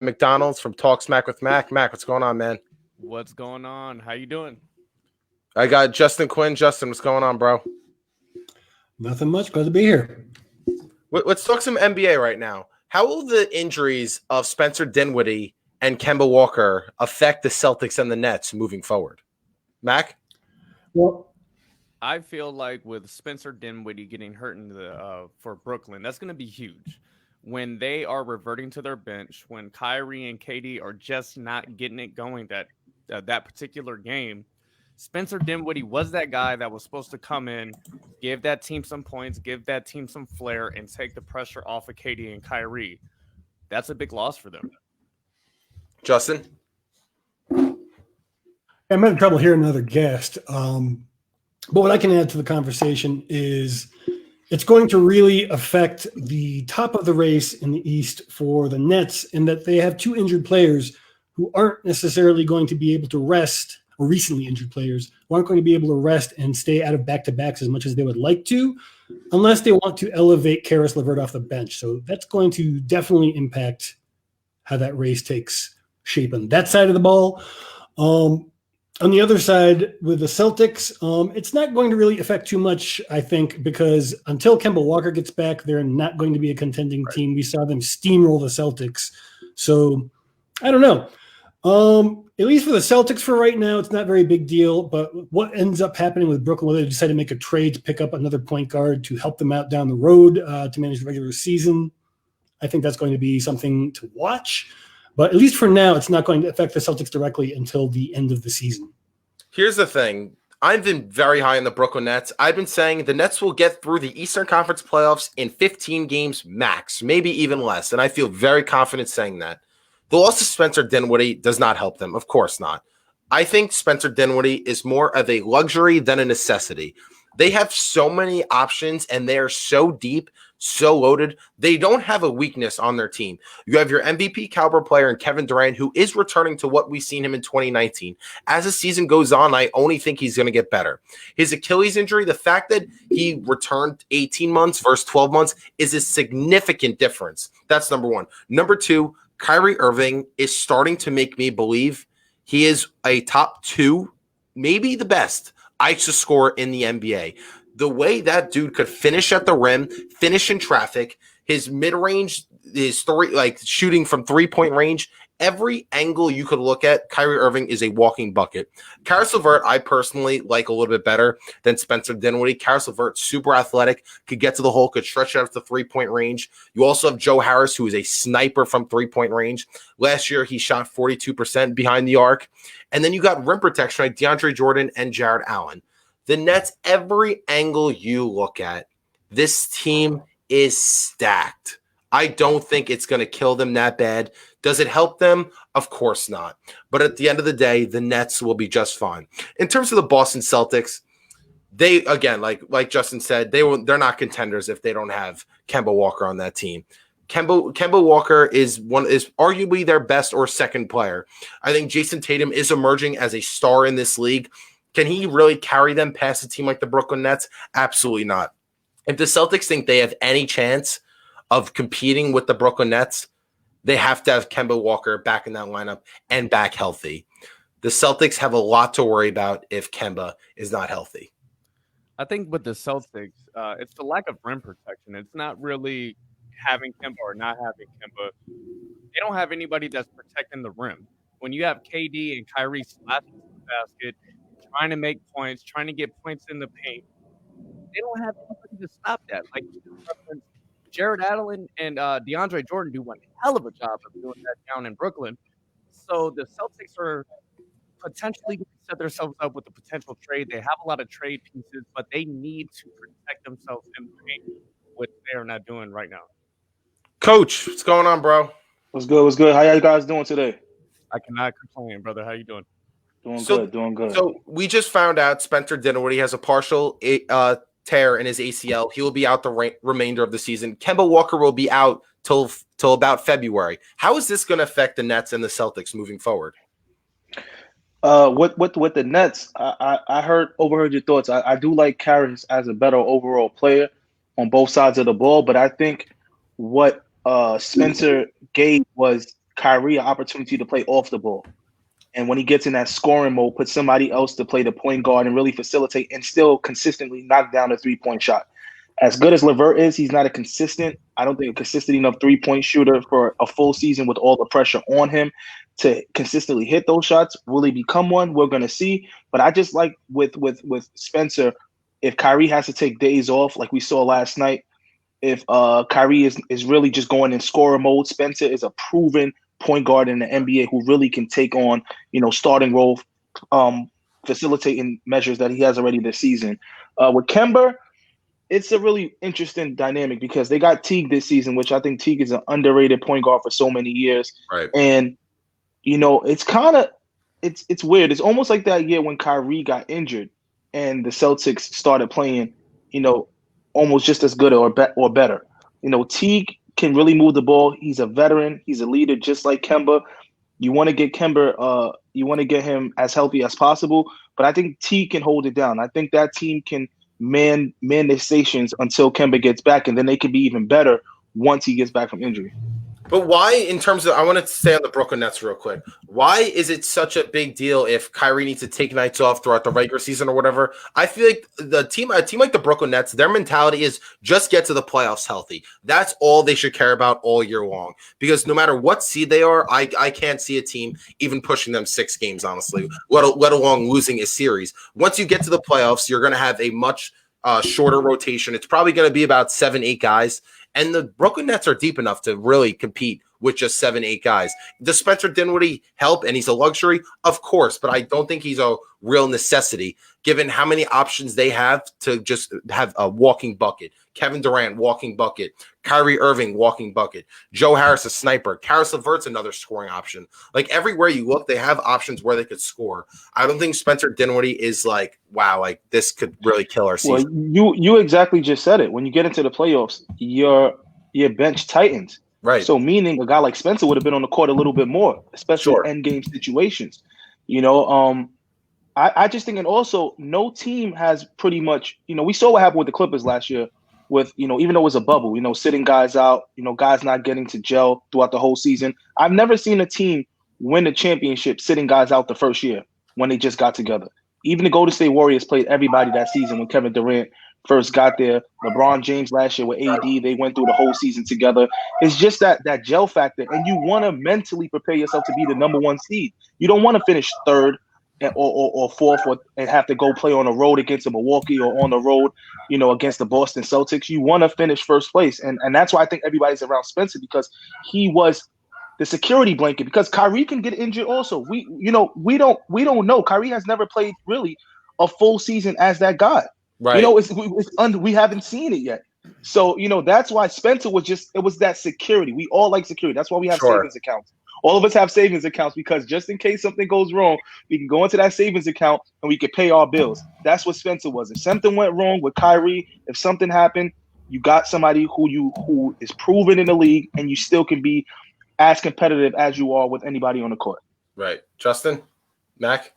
McDonald's from Talk Smack with Mac. Mac, what's going on, man? What's going on? How you doing? I got Justin Quinn. Justin, what's going on, bro? Nothing much. Glad to be here. Let's talk some NBA right now. How will the injuries of Spencer Dinwiddie and Kemba Walker affect the Celtics and the Nets moving forward? Mac? Well, I feel like with Spencer Dinwiddie getting hurt for Brooklyn, that's going to be huge. When they are reverting to their bench, when Kyrie and KD are just not getting it going that particular game, Spencer Dinwiddie was that guy that was supposed to come in, give that team some points, give that team some flair, and take the pressure off of KD and Kyrie. That's a big loss for them. Justin? I'm having trouble hearing another guest. But what I can add to the conversation is it's going to really affect the top of the race in the East for the Nets in that they have two injured players who aren't necessarily going to be able to rest, or recently injured players who aren't going to be able to rest and stay out of back-to-backs as much as they would like to, unless they want to elevate Karis LeVert off the bench. So that's going to definitely impact how that race takes shape on that side of the ball. On the other side, with the Celtics, it's not going to really affect too much, I think, because until Kemba Walker gets back, they're not going to be a contending team. We saw them steamroll the Celtics. So, I don't know. At least for the Celtics for right now, it's not a very big deal. But what ends up happening with Brooklyn, whether they decide to make a trade to pick up another point guard to help them out down the road to manage the regular season, I think that's going to be something to watch. But at least for now, it's not going to affect the Celtics directly until the end of the season. Here's the thing. I've been very high on the Brooklyn Nets. I've been saying the Nets will get through the Eastern Conference playoffs in 15 games max, maybe even less. And I feel very confident saying that. The loss of Spencer Dinwiddie does not help them. Of course not. I think Spencer Dinwiddie is more of a luxury than a necessity. They have so many options, and they are so deep, so loaded. They don't have a weakness on their team. You have your MVP caliber player in Kevin Durant, who is returning to what we've seen him in 2019. As the season goes on, I only think he's going to get better. His Achilles injury, the fact that he returned 18 months versus 12 months is a significant difference. That's number one. Number two, Kyrie Irving is starting to make me believe he is a top two, maybe the best ISO scorer in the NBA. The way that dude could finish at the rim, finish in traffic, his mid-range, his shooting from three-point range, every angle you could look at, Kyrie Irving is a walking bucket. Karis LeVert, I personally like a little bit better than Spencer Dinwiddie. Karis LeVert, super athletic, could get to the hole, could stretch out to three-point range. You also have Joe Harris, who is a sniper from three-point range. Last year, he shot 42% behind the arc. And then you got rim protection like DeAndre Jordan and Jared Allen. The Nets, every angle you look at, this team is stacked. I don't think it's going to kill them that bad. Does it help them? Of course not. But at the end of the day, the Nets will be just fine. In terms of the Boston Celtics, they, again, like Justin said, they're not contenders if they don't have Kemba Walker on that team. Kemba Walker is arguably their best or second player. I think Jason Tatum is emerging as a star in this league. Can he really carry them past a team like the Brooklyn Nets? Absolutely not. If the Celtics think they have any chance of competing with the Brooklyn Nets, they have to have Kemba Walker back in that lineup and back healthy. The Celtics have a lot to worry about if Kemba is not healthy. I think with the Celtics, it's the lack of rim protection. It's not really having Kemba or not having Kemba. They don't have anybody that's protecting the rim. When you have KD and Kyrie slashing the basket, trying to make points, trying to get points in the paint, they don't have anybody to stop that. Like Jared Allen and DeAndre Jordan do one hell of a job of doing that down in Brooklyn. So the Celtics are potentially going to set themselves up with a potential trade. They have a lot of trade pieces, but they need to protect themselves in the paint, which they are not doing right now. Coach, what's going on, bro? What's good? What's good? How you guys doing today? I cannot complain, brother. How you doing? Doing good. So we just found out Spencer Dinwiddie has a partial tear in his ACL. He will be out the remainder of the season. Kemba Walker will be out till about February. How is this going to affect the Nets and the Celtics moving forward? With the Nets, I overheard your thoughts. I do like Karis as a better overall player on both sides of the ball, but I think what Spencer gave was Kyrie an opportunity to play off the ball. And when he gets in that scoring mode, put somebody else to play the point guard and really facilitate and still consistently knock down a 3-point shot. As good as LeVert is, he's not a consistent, I don't think a consistent enough 3-point shooter for a full season with all the pressure on him to consistently hit those shots. Will he become one? We're going to see. But I just like with Spencer, if Kyrie has to take days off like we saw last night, if Kyrie is really just going in scorer mode, Spencer is a proven point guard in the NBA who really can take on, starting role, facilitating measures that he has already this season. With Kemba, it's a really interesting dynamic because they got Teague this season, which I think Teague is an underrated point guard for so many years. Right. And, it's kind of it's weird. It's almost like that year when Kyrie got injured and the Celtics started playing, almost just as good or better. Teague can really move the ball. He's a veteran. He's a leader, just like Kemba. You want to get Kemba, you want to get him as healthy as possible. But I think Teague can hold it down. I think that team can man their stations until Kemba gets back, and then they can be even better once he gets back from injury. But why, in terms of, I want to stay on the Brooklyn Nets real quick. Why is it such a big deal if Kyrie needs to take nights off throughout the regular season or whatever? I feel like a team like the Brooklyn Nets, their mentality is just get to the playoffs healthy. That's all they should care about all year long. Because no matter what seed they are, I can't see a team even pushing them 6 games, honestly, let alone losing a series. Once you get to the playoffs, you're going to have a much shorter rotation. It's probably going to be about 7-8 guys. And the Brooklyn Nets are deep enough to really compete with just 7-8 guys. Does Spencer Dinwiddie help and he's a luxury? Of course, but I don't think he's a real necessity given how many options they have to just have a walking bucket. Kevin Durant, walking bucket. Kyrie Irving, walking bucket. Joe Harris, a sniper. Karis LeVert's another scoring option. Like everywhere you look, they have options where they could score. I don't think Spencer Dinwiddie is like, wow, like this could really kill our season. Well, you exactly just said it. When you get into the playoffs, your bench tightens. Right. So meaning a guy like Spencer would have been on the court a little bit more, especially in end game situations. I just think, and also no team has pretty much, we saw what happened with the Clippers last year with, even though it was a bubble, sitting guys out, guys not getting to gel throughout the whole season. I've never seen a team win a championship sitting guys out the first year when they just got together. Even the Golden State Warriors played everybody that season when Kevin Durant first got there. LeBron James last year with AD, they went through the whole season together. It's just that gel factor, and you want to mentally prepare yourself to be the number 1 seed. You don't want to finish 3rd or 4th and have to go play on the road against a Milwaukee or on the road, against the Boston Celtics. You want to finish first place, and that's why I think everybody's around Spencer, because he was the security blanket. Because Kyrie can get injured also. We don't know. Kyrie has never played really a full season as that guy. Right. We haven't seen it yet. So, that's why Spencer it was that security. We all like security. That's why we have savings accounts. All of us have savings accounts because just in case something goes wrong, we can go into that savings account and we can pay our bills. That's what Spencer was. If something went wrong with Kyrie, if something happened, you got somebody who is proven in the league, and you still can be as competitive as you are with anybody on the court. Right. Justin? Mac?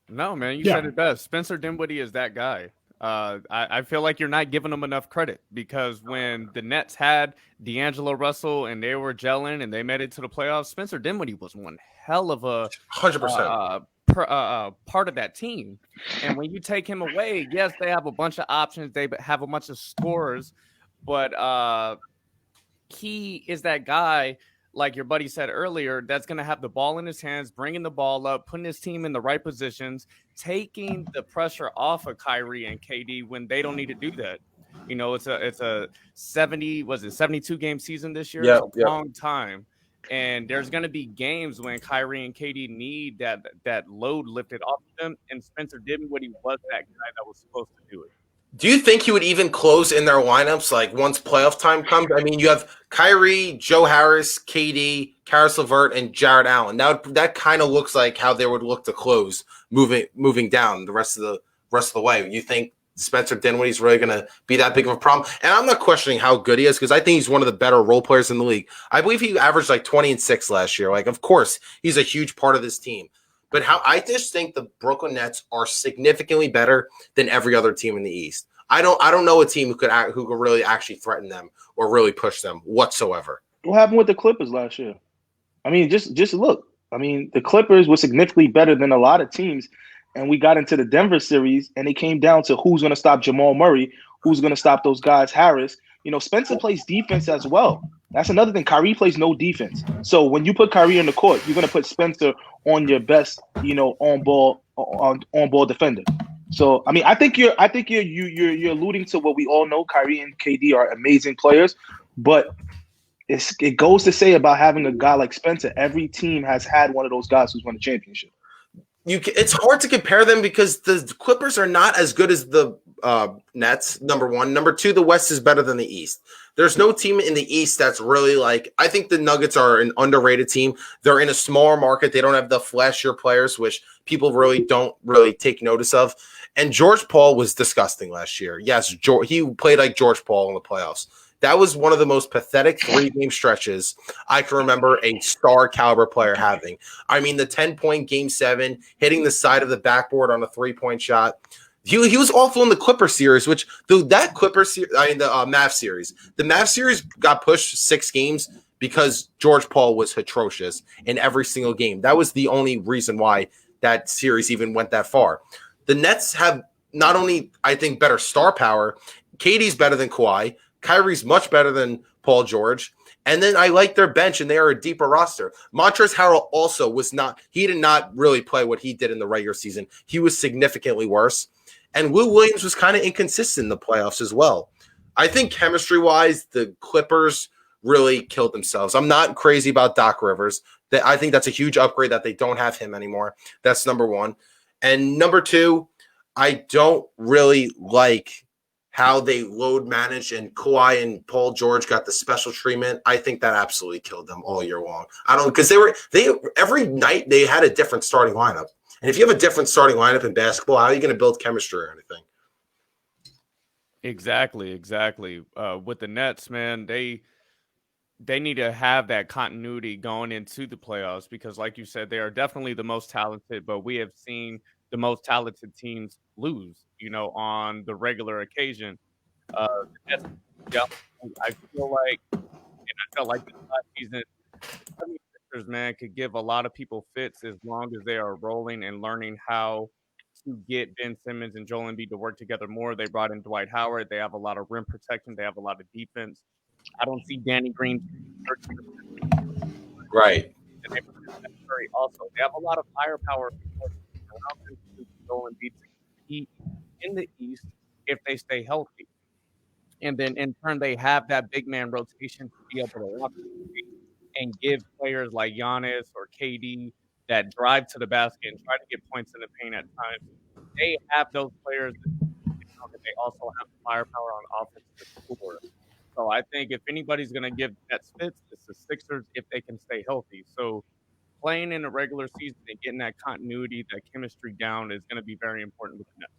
No, man, you said it best. Spencer Dinwiddie is that guy. I feel like you're not giving him enough credit, because when the Nets had D'Angelo Russell and they were gelling and they made it to the playoffs, Spencer Dinwiddie was one hell of a 100% part of that team. And when you take him away, yes, they have a bunch of options. They have a bunch of scorers, but he is that guy, like your buddy said earlier, that's going to have the ball in his hands, bringing the ball up, putting his team in the right positions, taking the pressure off of Kyrie and KD when they don't need to do that. It's a 72 game season this year. It's a long time. And there's going to be games when Kyrie and KD need that load lifted off of them. And Spencer Dinwiddie was that guy that was supposed to do it. Do you think he would even close in their lineups like once playoff time comes? I mean, you have Kyrie, Joe Harris, KD, Karis LeVert, and Jared Allen. Now that kind of looks like how they would look to close moving down the rest of the way. You think Spencer Dinwiddie is really going to be that big of a problem? And I'm not questioning how good he is, because I think he's one of the better role players in the league. I believe he averaged like 20 and 6 last year. Like, of course, he's a huge part of this team. But I just think the Brooklyn Nets are significantly better than every other team in the East. I don't know a team who could really actually threaten them or really push them whatsoever. What happened with the Clippers last year? I mean, just look. I mean, the Clippers were significantly better than a lot of teams, and we got into the Denver series, and it came down to who's going to stop Jamal Murray, who's going to stop those guys. Harris, Spencer plays defense as well. That's another thing. Kyrie plays no defense. So when you put Kyrie on the court, you're going to put Spencer on your best, on ball defender. So I mean, I think you're alluding to what we all know. Kyrie and KD are amazing players, but it goes to say about having a guy like Spencer. Every team has had one of those guys who's won a championship. It's hard to compare them because the Clippers are not as good as the Nets, number one. Number two, the West is better than the East. There's no team in the East that's really like – I think the Nuggets are an underrated team. They're in a smaller market. They don't have the flashier players, which people really don't really take notice of. And George Paul was disgusting last year. Yes, he played like George Paul in the playoffs. That was one of the most pathetic 3-game stretches I can remember a star caliber player having. I mean, the 10-point game 7, hitting the side of the backboard on a 3-point shot. He was awful in the Clipper series, which the Mavs series. The Mavs series got pushed 6 games because George Paul was atrocious in every single game. That was the only reason why that series even went that far. The Nets have not only, I think, better star power. KD's better than Kawhi. Kyrie's much better than Paul George. And then I like their bench, and they are a deeper roster. Montrezl Harrell also he did not really play what he did in the regular season. He was significantly worse. And Lou Williams was kind of inconsistent in the playoffs as well. I think chemistry-wise, the Clippers really killed themselves. I'm not crazy about Doc Rivers. I think that's a huge upgrade that they don't have him anymore. That's number one. And number two, I don't really like how they load managed, and Kawhi and Paul George got the special treatment. I think that absolutely killed them all year long. Because they every night they had a different starting lineup. And if you have a different starting lineup in basketball, how are you going to build chemistry or anything? Exactly. With the Nets, man, they need to have that continuity going into the playoffs because, like you said, they are definitely the most talented, but we have seen the most talented teams lose, on the regular occasion. I feel like, and I felt like this last season, the 76ers, man, could give a lot of people fits as long as they are rolling and learning how to get Ben Simmons and Joel Embiid to work together more. They brought in Dwight Howard. They have a lot of rim protection. They have a lot of defense. I don't see Danny Green. Right. And they also, they have a lot of firepower around them to Joel Embiid to compete in the East if they stay healthy. And then in turn, they have that big man rotation to be able to lock and give players like Giannis or KD that drive to the basket and try to get points in the paint at times. They have those players, but they also have firepower on offense to score. So I think if anybody's going to give Nets fits, it's the Sixers if they can stay healthy. So playing in the regular season and getting that continuity, that chemistry down is going to be very important with the Nets.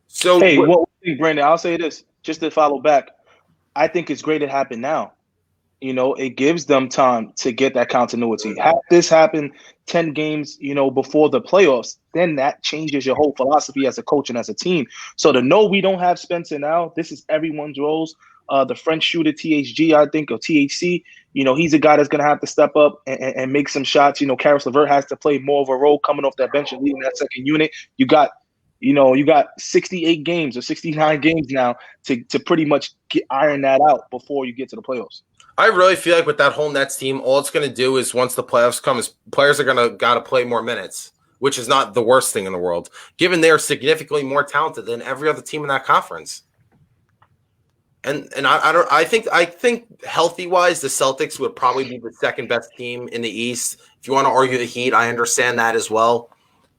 So, hey, what thing, Brandon? I'll say this just to follow back. I think it's great it happened now. It gives them time to get that continuity. Have this happen 10 games, before the playoffs, then that changes your whole philosophy as a coach and as a team. So to know we don't have Spencer now, this is everyone's roles. The French shooter THG, I think, or THC, he's a guy that's going to have to step up and make some shots. Karis LeVert has to play more of a role coming off that bench and leading that second unit. You got 68 games or 69 games now to pretty much iron that out before you get to the playoffs. I really feel like with that whole Nets team, all it's going to do is once the playoffs come, is players are got to play more minutes, which is not the worst thing in the world, given they are significantly more talented than every other team in that conference. And I think healthy wise, the Celtics would probably be the second best team in the East. If you want to argue the Heat, I understand that as well.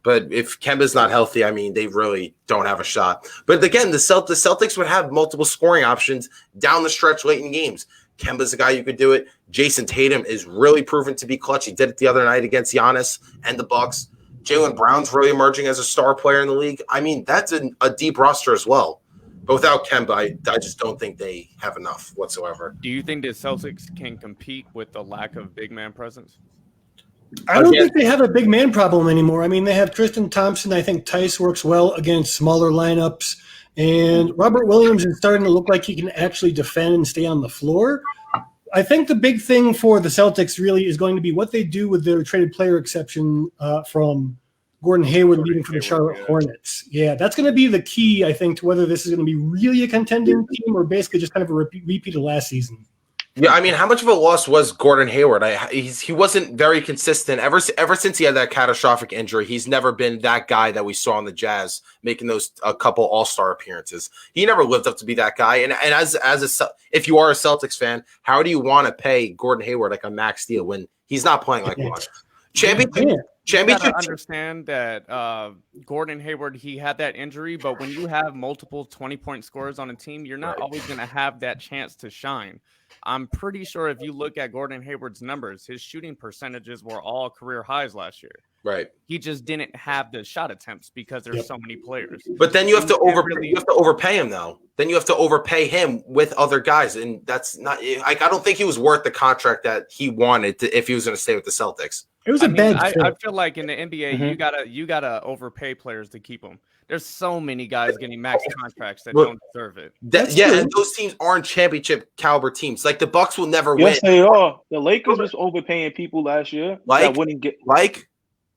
But if Kemba's not healthy, I mean, they really don't have a shot. But again, the Celtics would have multiple scoring options down the stretch late in games. Kemba's a guy you could do it. Jason Tatum is really proven to be clutch. He did it the other night against Giannis and the Bucks. Jaylen Brown's really emerging as a star player in the league. I mean, that's a deep roster as well. But without Kemba, I just don't think they have enough whatsoever. Do you think the Celtics can compete with the lack of big man presence? I don't think they have a big man problem anymore. I mean, they have Tristan Thompson. I think Tice works well against smaller lineups. And Robert Williams is starting to look like he can actually defend and stay on the floor. I think the big thing for the Celtics really is going to be what they do with their traded player exception from Gordon Hayward leaving for the Charlotte Hornets. Yeah, that's going to be the key, I think, to whether this is going to be really a contending team or basically just kind of a repeat of last season. Yeah, I mean, how much of a loss was Gordon Hayward? He wasn't very consistent ever since he had that catastrophic injury. He's never been that guy that we saw in the Jazz making those a couple All-Star appearances. He never lived up to be that guy. And if you are a Celtics fan, how do you want to pay Gordon Hayward like a max deal when he's not playing like one? Championship. You gotta understand that Gordon Hayward, he had that injury, but when you have multiple 20-point scorers on a team, you're not always going to have that chance to shine. I'm pretty sure if you look at Gordon Hayward's numbers, his shooting percentages were all career highs last year. Right. He just didn't have the shot attempts because there's so many players. But then you have to overpay him though. Then you have to overpay him with other guys, and that's not. I don't think he was worth the contract that he wanted if he was going to stay with the Celtics. It was bad. I feel like in the NBA, you gotta overpay players to keep them. There's so many guys getting max contracts that don't deserve it. And those teams aren't championship caliber teams. Like the Bucks will never win. Yes, they are. The Lakers was overpaying people last year that wouldn't get like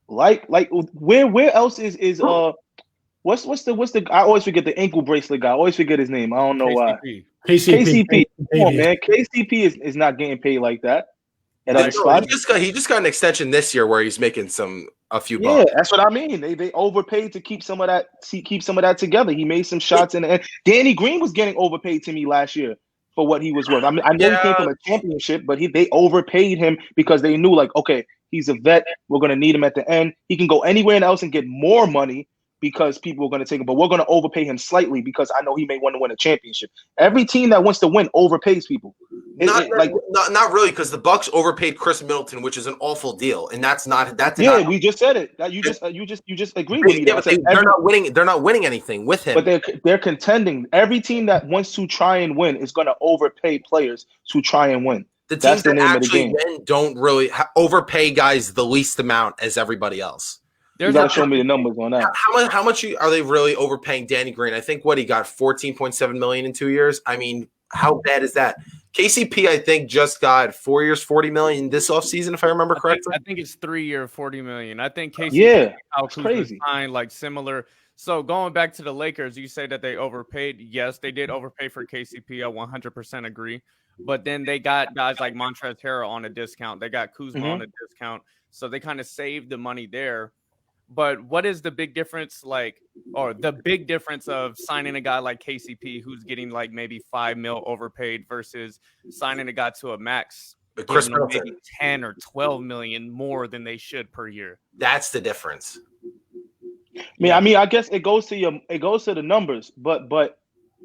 where else is what's the I always forget the ankle bracelet guy. I always forget his name. I don't know why. KCP. Come on, man. KCP is not getting paid like that. And he just got an extension this year where he's making a few bucks. Yeah, that's what I mean. They overpaid to keep some of that together. He made some shots, and Danny Green was getting overpaid to me last year for what he was worth. I mean, I know he came from a championship, but they overpaid him because they knew, like, okay, he's a vet. We're going to need him at the end. He can go anywhere else and get more money because people are going to take him, but we're going to overpay him slightly because I know he may want to win a championship. Every team that wants to win overpays people. Not really, because the Bucks overpaid Chris Middleton, which is an awful deal, and that's not that. We just said it. That you just agreed with me. Yeah, they're not winning. They're not winning anything with him. But they're contending. Every team that wants to try and win is going to overpay players to try and win. The teams that actually win don't really overpay guys the least amount as everybody else. You got to show me the numbers on that. How much are they really overpaying Danny Green? I think he got $14.7 million in 2 years. I mean, how bad is that? KCP, I think, just got 4 years, $40 million this offseason, if I remember correctly. I think it's 3 year, $40 million. I think KCP crazy. Signed like similar. So going back to the Lakers, you say that they overpaid. Yes, they did overpay for KCP. I 100% agree. But then they got guys like Montrezl Harrell on a discount. They got Kuzma on a discount. So they kind of saved the money there. But what is the big difference the big difference of signing a guy like KCP who's getting like maybe $5 million overpaid versus signing a guy to a max, maybe 10 or 12 million more than they should per year? That's the difference. I mean, I guess it goes to the numbers, but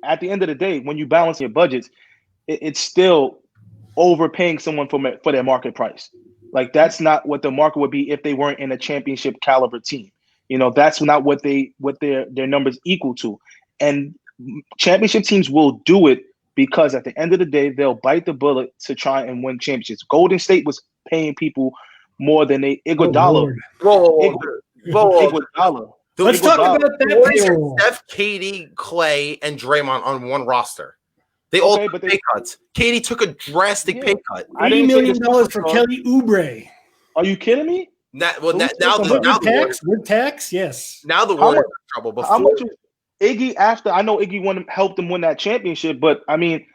at the end of the day, when you balance your budgets, it's still overpaying someone for their market price. Like, that's not what the market would be if they weren't in a championship caliber team. That's not what their numbers equal to. And championship teams will do it because at the end of the day, they'll bite the bullet to try and win championships. Golden State was paying people more than Iguodala. Iguodala. Let's talk about that. Steph, KD, Clay, and Draymond on one roster. They all took pay cuts. Katie took a drastic pay cut. $80 million for Kelly Oubre. Are you kidding me? With tax, yes. Now the Warriors are in trouble. Before, how much was Iggy after? I know Iggy helped them win that championship, but I mean,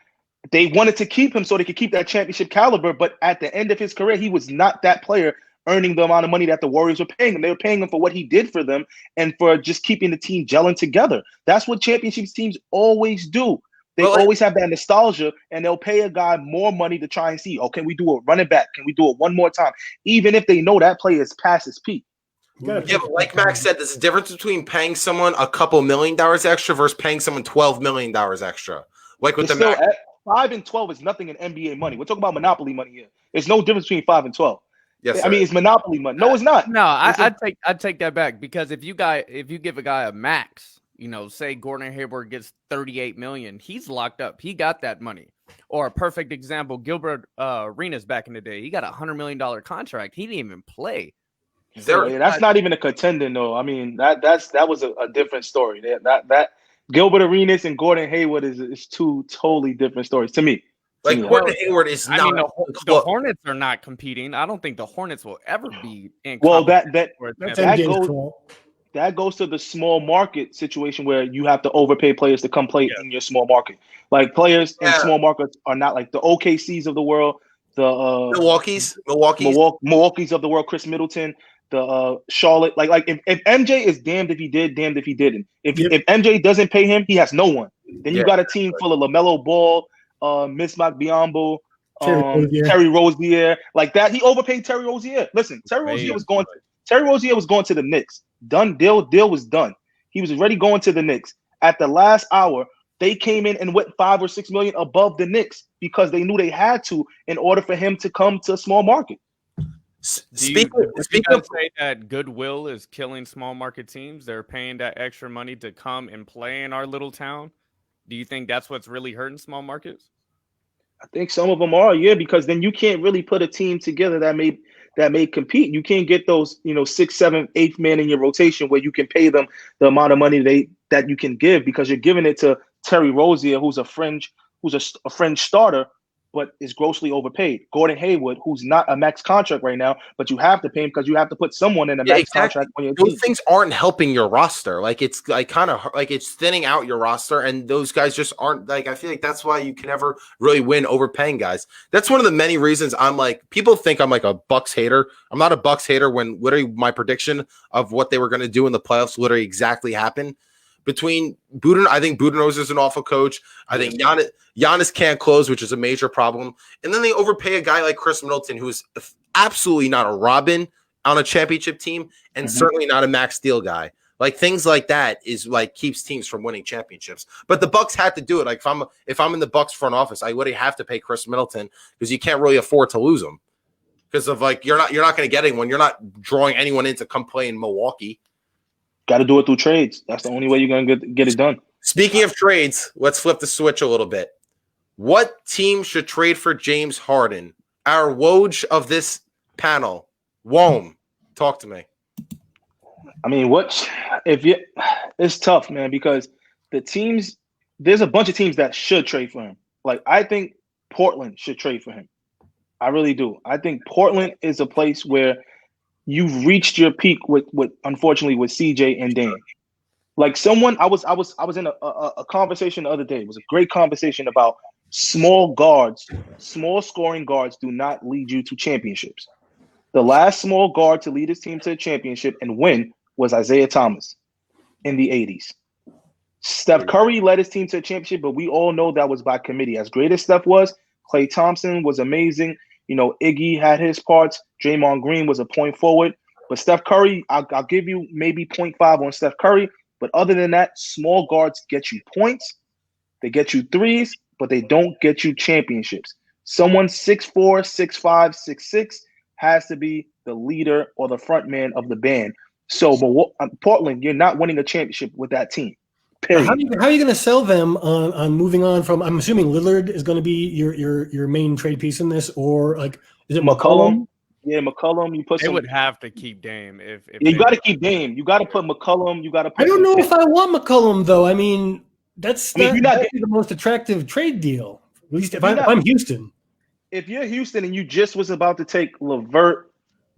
they wanted to keep him so they could keep that championship caliber. But at the end of his career, he was not that player earning the amount of money that the Warriors were paying him. They were paying him for what he did for them and for just keeping the team gelling together. That's what championship teams always do. They always have that nostalgia, and they'll pay a guy more money to try and see, can we do it running back? Can we do it one more time? Even if they know that player is past his peak. Yeah, but like Max said, there's a difference between paying someone a couple $1 million extra versus paying someone $12 million extra. Like with the Max. 5 and 12 is nothing in NBA money. We're talking about monopoly money here. There's no difference between 5 and 12. Yes, I mean, it's monopoly money. No, it's not. No, I'd take that back, because if you give a guy a max, say Gordon Hayward gets $38 million, he's locked up. He got that money. Or a perfect example, Gilbert Arenas back in the day, he got $100 million contract. He didn't even play. That's not even a contender, though. I mean, that was a different story. That Gilbert Arenas and Gordon Hayward is two totally different stories to me. Like Yeah. Gordon Hayward is I not. mean, the Hornets are not competing. I don't think the Hornets will ever be in. Well, competition for a That's championship. MJ's fault. that goes to the small market situation where you have to overpay players to come play Yeah. in your small market. Like players in Yeah. small markets are not like the OKCs of the world, the Milwaukee's. Milwaukee's of the world, Chris Middleton, the Charlotte. Like if MJ is damned if he did, damned if he didn't. If MJ doesn't pay him, he has no one. Then you got a team full of LaMelo Ball, Bismack Biyombo, Terry Rozier, like that. He overpaid Terry Rozier. Listen, Terry Rozier was going to the Knicks. Done deal was done. He was already going to the Knicks. At the last hour, they came in and went $5 or $6 million above the Knicks because they knew they had to in order for him to come to a small market. Speaking of say that goodwill is killing small market teams, they're paying that extra money to come and play in our little town. Do you think that's what's really hurting small markets? I think some of them are, yeah, because then you can't really put a team together that may compete. You can't get those, 6th, 7th, 8th man in your rotation where you can pay them the amount of money that you can give because you're giving it to Terry Rozier, who's a fringe starter, but is grossly overpaid. Gordon Hayward, who's not a max contract right now, but you have to pay him because you have to put someone in a max contract on your team. Those things aren't helping your roster. Like it's like kind of like it's thinning out your roster, and those guys just aren't like. I feel like that's why you can never really win overpaying guys. That's one of the many reasons I'm like. People think I'm like a Bucks hater. I'm not a Bucks hater when literally my prediction of what they were going to do in the playoffs literally exactly happened. Between I think Budenholzer is an awful coach. I think Giannis can't close, which is a major problem. And then they overpay a guy like Chris Middleton, who is absolutely not a Robin on a championship team, and certainly not a max deal guy. Like things like that is like keeps teams from winning championships. But the Bucks had to do it. Like if I'm in the Bucks front office, I literally have to pay Chris Middleton because you can't really afford to lose him because of like you're not going to get anyone. You're not drawing anyone in to come play in Milwaukee. Got to do it through trades. That's the only way you're going to get it done. Speaking of trades, let's flip the switch a little bit. What team should trade for James Harden? Our Woj of this panel. Wom, talk to me. I mean, it's tough, man, because there's a bunch of teams that should trade for him. Like, I think Portland should trade for him. I really do. I think Portland is a place where you've reached your peak with unfortunately with CJ and Dame. Like I was in a conversation the other day. It was a great conversation about small scoring guards do not lead you to championships. The last small guard to lead his team to a championship and win was Isaiah Thomas in the 80s. Steph Curry led his team to a championship, but we all know that was by committee. As great as Steph was, Klay Thompson was amazing. Iggy had his parts. Draymond Green was a point forward. But Steph Curry, I'll give you maybe 0.5 on Steph Curry. But other than that, small guards get you points. They get you threes, but they don't get you championships. Someone 6'4", 6'5", 6'6" has to be the leader or the front man of the band. So, but Portland, you're not winning a championship with that team. Period. How are you going to sell them on moving on from? I'm assuming Lillard is going to be your main trade piece in this, or like is it McCollum? Yeah, McCollum. They would have to keep Dame if you got to keep Dame. You got to put McCollum. You got to. I don't know if I want McCollum though. I mean, that's the most attractive trade deal. At least if I'm Houston. If you're Houston and you just was about to take LeVert,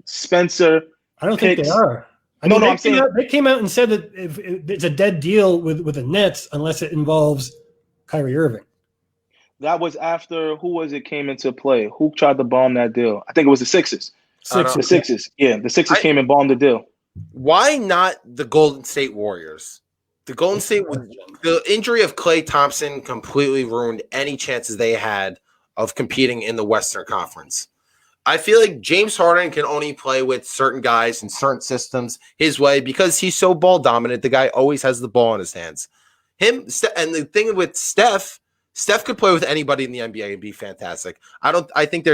Spencer, I don't think they are. I'm saying they came out and said that if it's a dead deal with the Nets unless it involves Kyrie Irving. That was after came into play? Who tried to bomb that deal? I think it was the Sixers. The Sixers. Yeah, the Sixers came and bombed the deal. Why not the Golden State Warriors? The injury of Klay Thompson completely ruined any chances they had of competing in the Western Conference. I feel like James Harden can only play with certain guys in certain systems his way because he's so ball dominant. The guy always has the ball in his hands. And the thing with Steph could play with anybody in the NBA and be fantastic. I think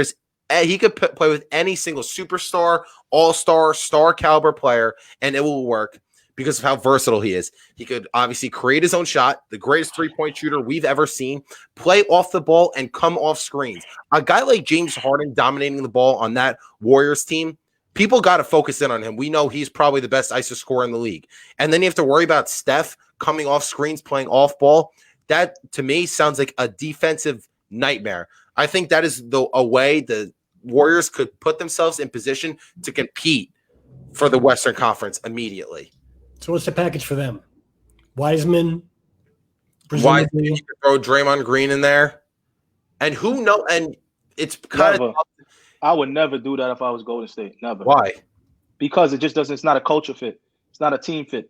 he could play with any single superstar, all-star, star caliber player, and it will work because of how versatile he is. He could obviously create his own shot, the greatest three-point shooter we've ever seen, play off the ball and come off screens. A guy like James Harden dominating the ball on that Warriors team, people got to focus in on him. We know he's probably the best ISO scorer in the league. And then you have to worry about Steph coming off screens, playing off ball. That, to me, sounds like a defensive nightmare. I think that is a way the Warriors could put themselves in position to compete for the Western Conference immediately. So what's the package for them? Wiseman, Why presumably. you could throw Draymond Green in there? And who know? And it's kind Never. of I would never do that if I was Golden State. Never. why. Because it just doesn't. It's not a culture fit. It's not a team fit.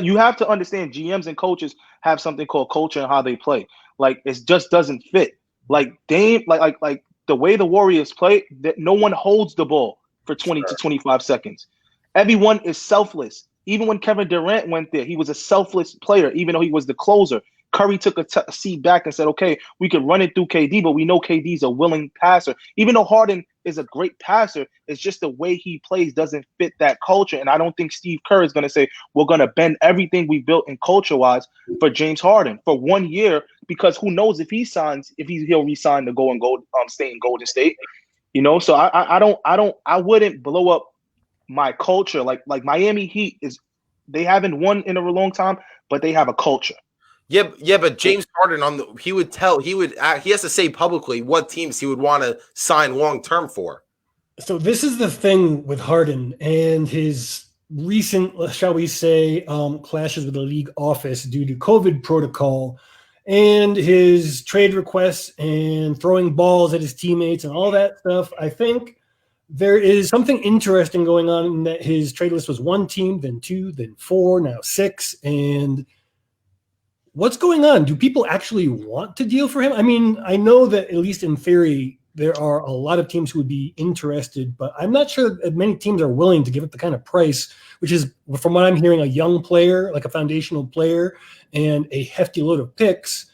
You have to understand GMs and coaches have something called culture and how they play. Like it just doesn't fit. Like Dame, like the way the Warriors play, that no one holds the ball for 20 to 25 seconds. Everyone is selfless. Even when Kevin Durant went there, he was a selfless player, even though he was the closer. Curry took a seat back and said, okay, we can run it through KD, but we know KD's a willing passer. Even though Harden is a great passer, it's just the way he plays doesn't fit that culture. And I don't think Steve Kerr is going to say, we're going to bend everything we built in culture-wise for James Harden for 1 year, because who knows if he signs, he'll resign to go and stay in Golden State. You know, so I wouldn't blow up my culture. Like Miami Heat they haven't won in a long time, but they have a culture. Yeah, but James Harden he has to say publicly what teams he would want to sign long term for. So this is the thing with Harden and his recent, shall we say, clashes with the league office due to COVID protocol and his trade requests and throwing balls at his teammates and all that stuff. I think there is something interesting going on in that his trade list was 1 team, then 2, then 4, now 6, and what's going on? Do people actually want to deal for him? I mean, I know that at least in theory, there are a lot of teams who would be interested, but I'm not sure that many teams are willing to give up the kind of price, which is, from what I'm hearing, a young player, like a foundational player, and a hefty load of picks.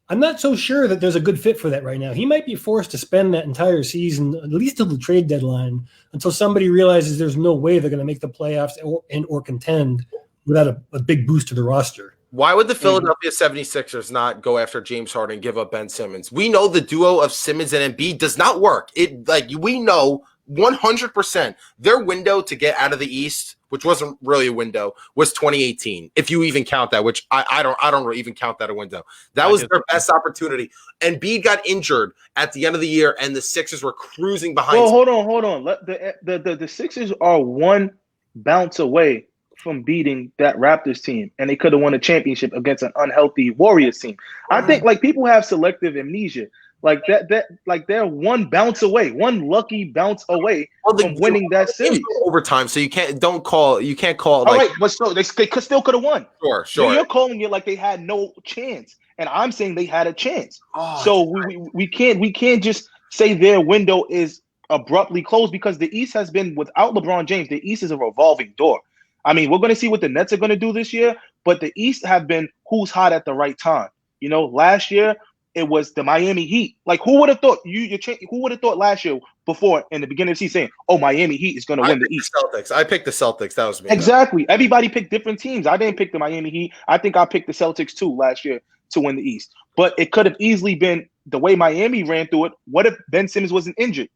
I'm not so sure that there's a good fit for that right now. He might be forced to spend that entire season, at least till the trade deadline, until somebody realizes there's no way they're going to make the playoffs or contend without a big boost to the roster. Why would the Philadelphia 76ers not go after James Harden and give up Ben Simmons? We know the duo of Simmons and Embiid does not work. We know 100% their window to get out of the East, which wasn't really a window, was 2018. If you even count that, which I don't even count that a window. That was their best opportunity. Embiid got injured at the end of the year, and the Sixers were cruising behind. Well, hold on. The Sixers are 1 bounce away from beating that Raptors team, and they could have won a championship against an unhealthy Warriors team. I think people have selective amnesia. Like they're 1 bounce away, 1 lucky bounce away from winning that series. Overtime, so you can't call All right, but so they still could have won. Sure. You're calling it like they had no chance, and I'm saying they had a chance. So we can't just say their window is abruptly closed, because the East has been, without LeBron James, the East is a revolving door. I mean, we're going to see what the Nets are going to do this year, but the East have been who's hot at the right time. You know, last year it was the Miami Heat. Like, who would have thought who would have thought last year before in the beginning of the season saying, "Oh, Miami Heat is going to win the East"? Celtics. I picked the Celtics. That was me. Exactly. Everybody picked different teams. I didn't pick the Miami Heat. I think I picked the Celtics too last year to win the East. But it could have easily been the way Miami ran through it. What if Ben Simmons wasn't injured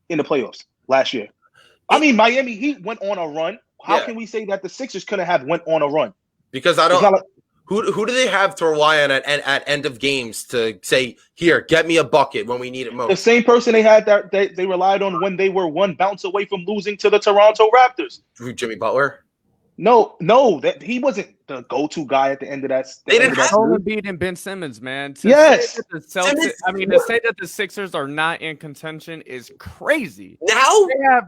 in the playoffs last year? I mean, Miami Heat went on a run. How can we say that the Sixers couldn't have went on a run? Because I don't. Who do they have to rely on at end of games to say, here, get me a bucket when we need it most? The same person they had that they relied on when they were 1 bounce away from losing to the Toronto Raptors. Jimmy Butler? No, that he wasn't the go-to guy at the end of that. They didn't have Embiid and Ben Simmons, man. Yes. To say that the Sixers are not in contention is crazy. Now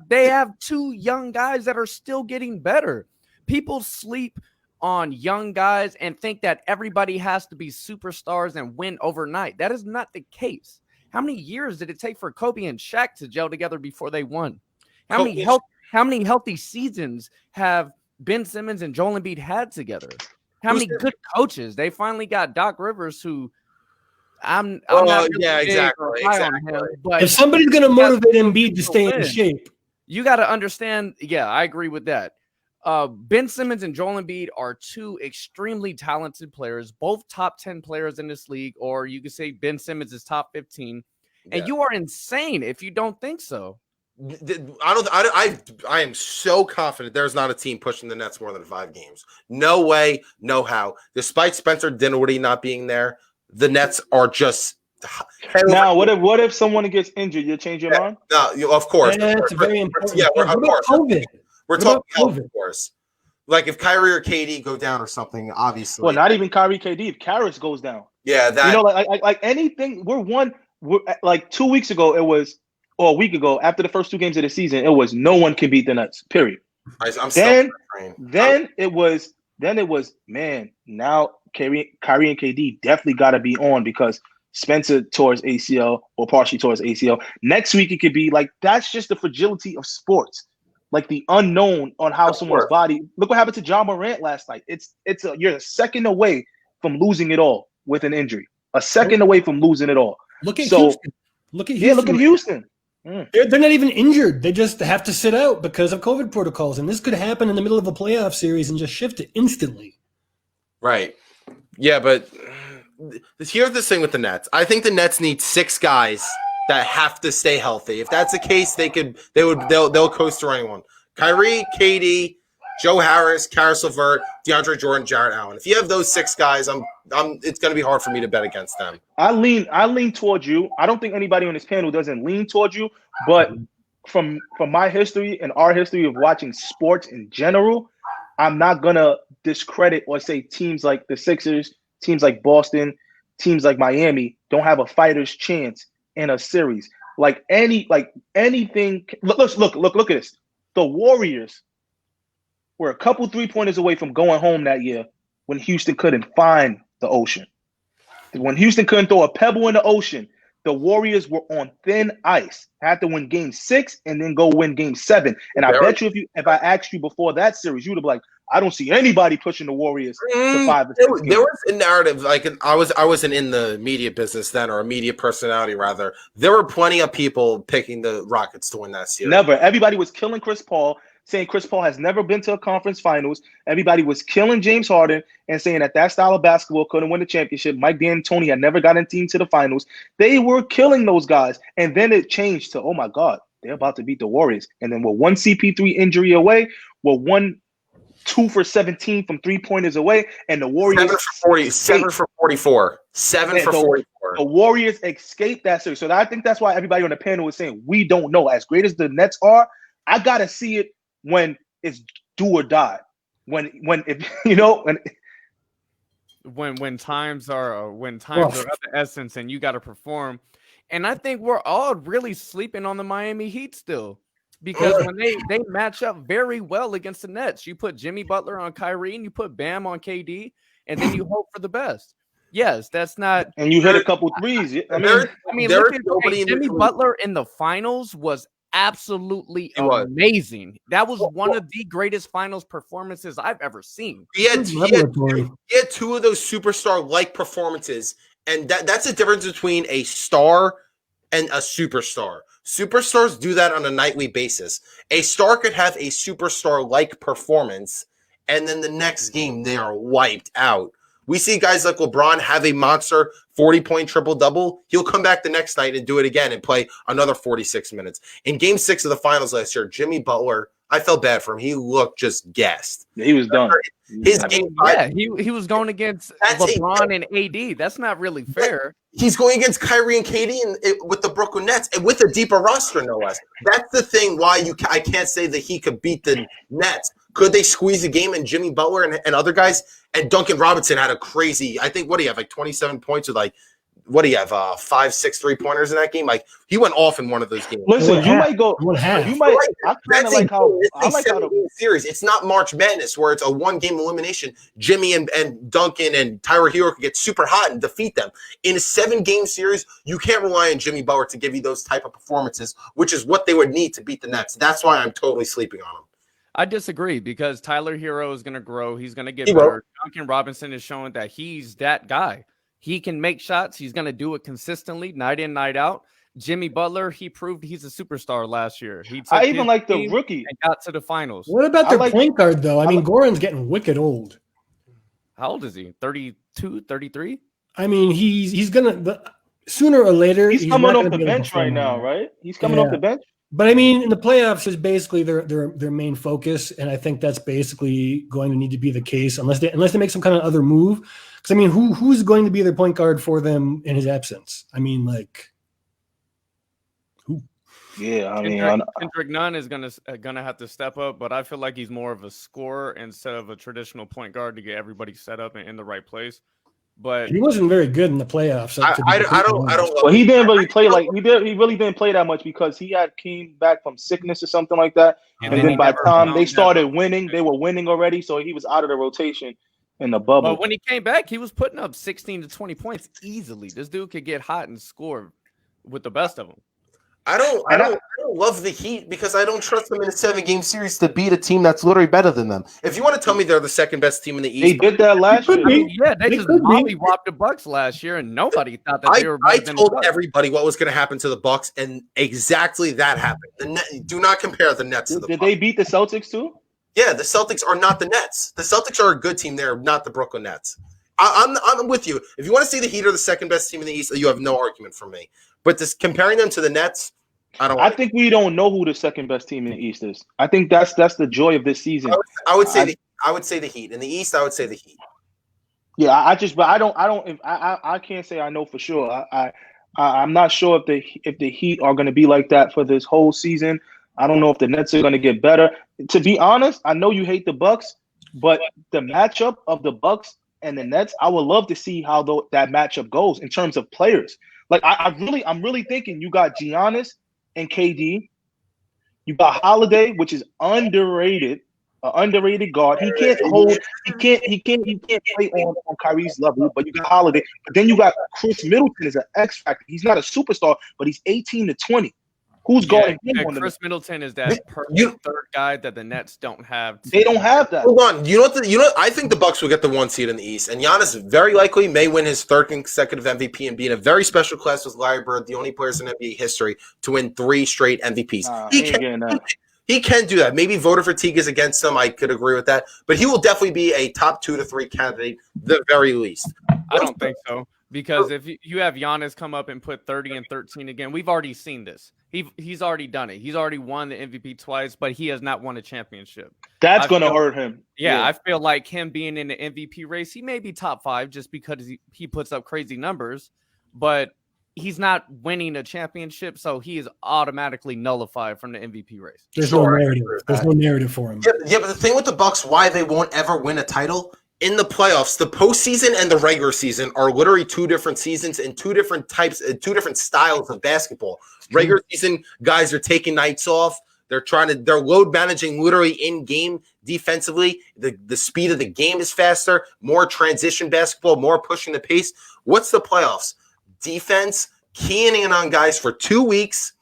they have 2 young guys that are still getting better. People sleep on young guys and think that everybody has to be superstars and win overnight. That is not the case. How many years did it take for Kobe and Shaq to gel together before they won? How many healthy seasons have Ben Simmons and Joel Embiid had together? How many good coaches? They finally got Doc Rivers, who I'm not really exactly. On him, but if somebody's going to motivate Embiid to stay in shape, you got to understand. Yeah, I agree with that. Ben Simmons and Joel Embiid are 2 extremely talented players, both top 10 players in this league, or you could say Ben Simmons is top 15. And you are insane if you don't think so. I am so confident there's not a team pushing the Nets more than 5 games. No way, no how. Despite Spencer Dinwiddie not being there, the Nets are just Now, what if someone gets injured? You'll change your mind? No, of course. That's a very important. Yeah, What about COVID? We're What talking about health, COVID? of course. Like if Kyrie or KD go down or something, obviously. Well, not even Kyrie, KD. If Karras goes down, Yeah, that. like anything. We're like 2 weeks ago. It was, or a week ago. After the first 2 games of the season, it was no one can beat the Nets. Period. I'm Then it was man. Now Kyrie and KD definitely got to be on because Spencer tore his ACL or partially tore his ACL. Next week it could be like that's just the fragility of sports, like the unknown on how someone's body. Look what happened to John Morant last night. You're a second away from losing it all with an injury. A second away from losing it all. Look at Houston. Look at Houston. They're not even injured. They just have to sit out because of COVID protocols. And this could happen in the middle of a playoff series and just shift it instantly. Right. Yeah, but here's the thing with the Nets. I think the Nets need 6 guys that have to stay healthy. If that's the case, they'll coast through anyone. Kyrie, KD, Joe Harris, Karis LeVert, DeAndre Jordan, Jarrett Allen. If you have those 6 guys, it's going to be hard for me to bet against them. I lean towards you. I don't think anybody on this panel doesn't lean towards you, but from my history and our history of watching sports in general, I'm not gonna discredit or say teams like the Sixers, teams like Boston, teams like Miami don't have a fighter's chance in a series. Like anything. Look at this. The Warriors were a couple 3-pointers away from going home that year when Houston couldn't find the ocean. When Houston couldn't throw a pebble in the ocean, the Warriors were on thin ice. Had to win Game 6 and then go win Game 7. And I bet you if I asked you before that series, you would have been like, I don't see anybody pushing the Warriors to 5 or 6 games. There was a narrative, like I wasn't in the media business then, or a media personality rather. There were plenty of people picking the Rockets to win that series. Never. Everybody was killing Chris Paul, saying Chris Paul has never been to a conference finals. Everybody was killing James Harden and saying that style of basketball couldn't win the championship. Mike D'Antoni had never gotten a team to the finals. They were killing those guys. And then it changed to, oh my God, they're about to beat the Warriors. And then we're one CP3 injury away. We're 2 for 17 from 3-pointers away. And the Warriors 7 for 44. 7 for 44. The Warriors escaped that series. So I think that's why everybody on the panel is saying we don't know. As great as the Nets are, I got to see it when it's do or die, when times are of the essence and you got to perform. And I think we're all really sleeping on the Miami Heat still, because when they match up very well against the Nets, you put Jimmy Butler on Kyrie and you put Bam on KD, and then you hope for the best. Yes, that's not. And you hit a couple threes. I mean, look at Jimmy Butler in the finals was absolutely amazing. That was one of the greatest finals performances I've ever seen. He had 2 of those superstar-like performances, and that's the difference between a star and a superstar. Superstars do that on a nightly basis. A star could have a superstar-like performance, and then the next game they are wiped out. We see guys like LeBron have a monster 40-point triple-double. He'll come back the next night and do it again and play another 46 minutes. In Game 6 of the finals last year, Jimmy Butler, I felt bad for him. He looked just gassed. Yeah, he was done. He was going against LeBron and AD. That's not really fair. He's going against Kyrie and KD with the Brooklyn Nets and with a deeper roster, no less. That's the thing why I can't say that he could beat the Nets. Could they squeeze a game and Jimmy Butler and other guys? And Duncan Robinson had a crazy, I think, what do you have, like 27 points with like, what do you have, 5, 6 3-pointers in that game? Like, he went off in one of those games. Listen, I kind of like how the series. It's not March Madness where it's a 1-game elimination. Jimmy and Duncan and Tyler Hero can get super hot and defeat them. In a 7-game series, you can't rely on Jimmy Butler to give you those type of performances, which is what they would need to beat the Nets. That's why I'm totally sleeping on him. I disagree, because Tyler Hero is going to grow. He's going to get better. Duncan Robinson is showing that he's that guy. He can make shots. He's going to do it consistently, night in, night out. Jimmy Butler, he proved he's a superstar last year. I even like the rookie. And got to the finals. What about their point guard, though? I mean, Goran's getting wicked old. How old is he? 32, 33? I mean, he's going to – sooner or later – He's coming off the bench right now, right? He's coming off the bench? But I mean, in the playoffs is basically their main focus, and I think that's basically going to need to be the case unless they make some kind of other move. Because I mean, who's going to be their point guard for them in his absence? I mean, like who? Yeah, I mean, Kendrick Nunn is gonna have to step up, but I feel like he's more of a scorer instead of a traditional point guard to get everybody set up and in the right place. But he wasn't very good in the playoffs. I don't. Well, he didn't really play like he really didn't play that much because he came back from sickness or something like that. And then by the time they started winning, they were winning already, so he was out of the rotation in the bubble. But when he came back, he was putting up 16 to 20 points easily. This dude could get hot and score with the best of them. I don't love the Heat because I don't trust them in a 7-game series to beat a team that's literally better than them. If you want to tell me they're the second best team in the East, they did that last year. I mean, yeah, they just mollywopped the Bucks last year, and nobody thought that they were. I told everybody what was going to happen to the Bucks, and exactly that happened. Do not compare the Nets to the Bucks. Did they beat the Celtics too? Yeah, the Celtics are not the Nets. The Celtics are a good team. They're not the Brooklyn Nets. I'm with you. If you want to see the Heat are the second best team in the East, you have no argument from me. But just comparing them to the Nets, I think we don't know who the second best team in the East is. I think that's the joy of this season. I would say the Heat. In the East, I would say the Heat. Yeah, I can't say I know for sure. I'm not sure if the Heat are going to be like that for this whole season. I don't know if the Nets are going to get better. To be honest, I know you hate the Bucks, but the matchup of the Bucks and the Nets, I would love to see how that matchup goes in terms of players. Like I'm really thinking you got Giannis and KD. You got Holiday, which is underrated guard. He can't play on Kyrie's level, but you got Holiday. But then you got Chris Middleton as an X factor. He's not a superstar, but he's 18 to 20. Who's guarding him? Chris Middleton is that perfect third guy that the Nets don't have. They don't have that. Hold on. You know. I think the Bucks will get the 1 seed in the East, and Giannis very likely may win his 3rd consecutive MVP and be in a very special class with Larry Bird, the only players in NBA history to win 3 straight MVPs. He can do that. Maybe voter fatigue is against him. I could agree with that, but he will definitely be a top 2 to 3 candidate, the very least. I don't think so. Because if you have Giannis come up and put 30 and 13 again, we've already seen this. He's already done it. He's already won the MVP twice, but he has not won a championship. That's going to hurt him. Yeah, I feel like him being in the MVP race, he may be top 5 just because he puts up crazy numbers, but he's not winning a championship, so he is automatically nullified from the MVP race. There's no narrative. There's no narrative for him. Yeah, but the thing with the Bucks, why they won't ever win a title in the playoffs, the postseason and the regular season are literally 2 different seasons and 2 different types, 2 different styles of basketball. Regular season, guys are taking nights off. They're load managing literally in game defensively. The speed of the game is faster, more transition basketball, more pushing the pace. What's the playoffs? Defense, keying in on guys for 2 weeks.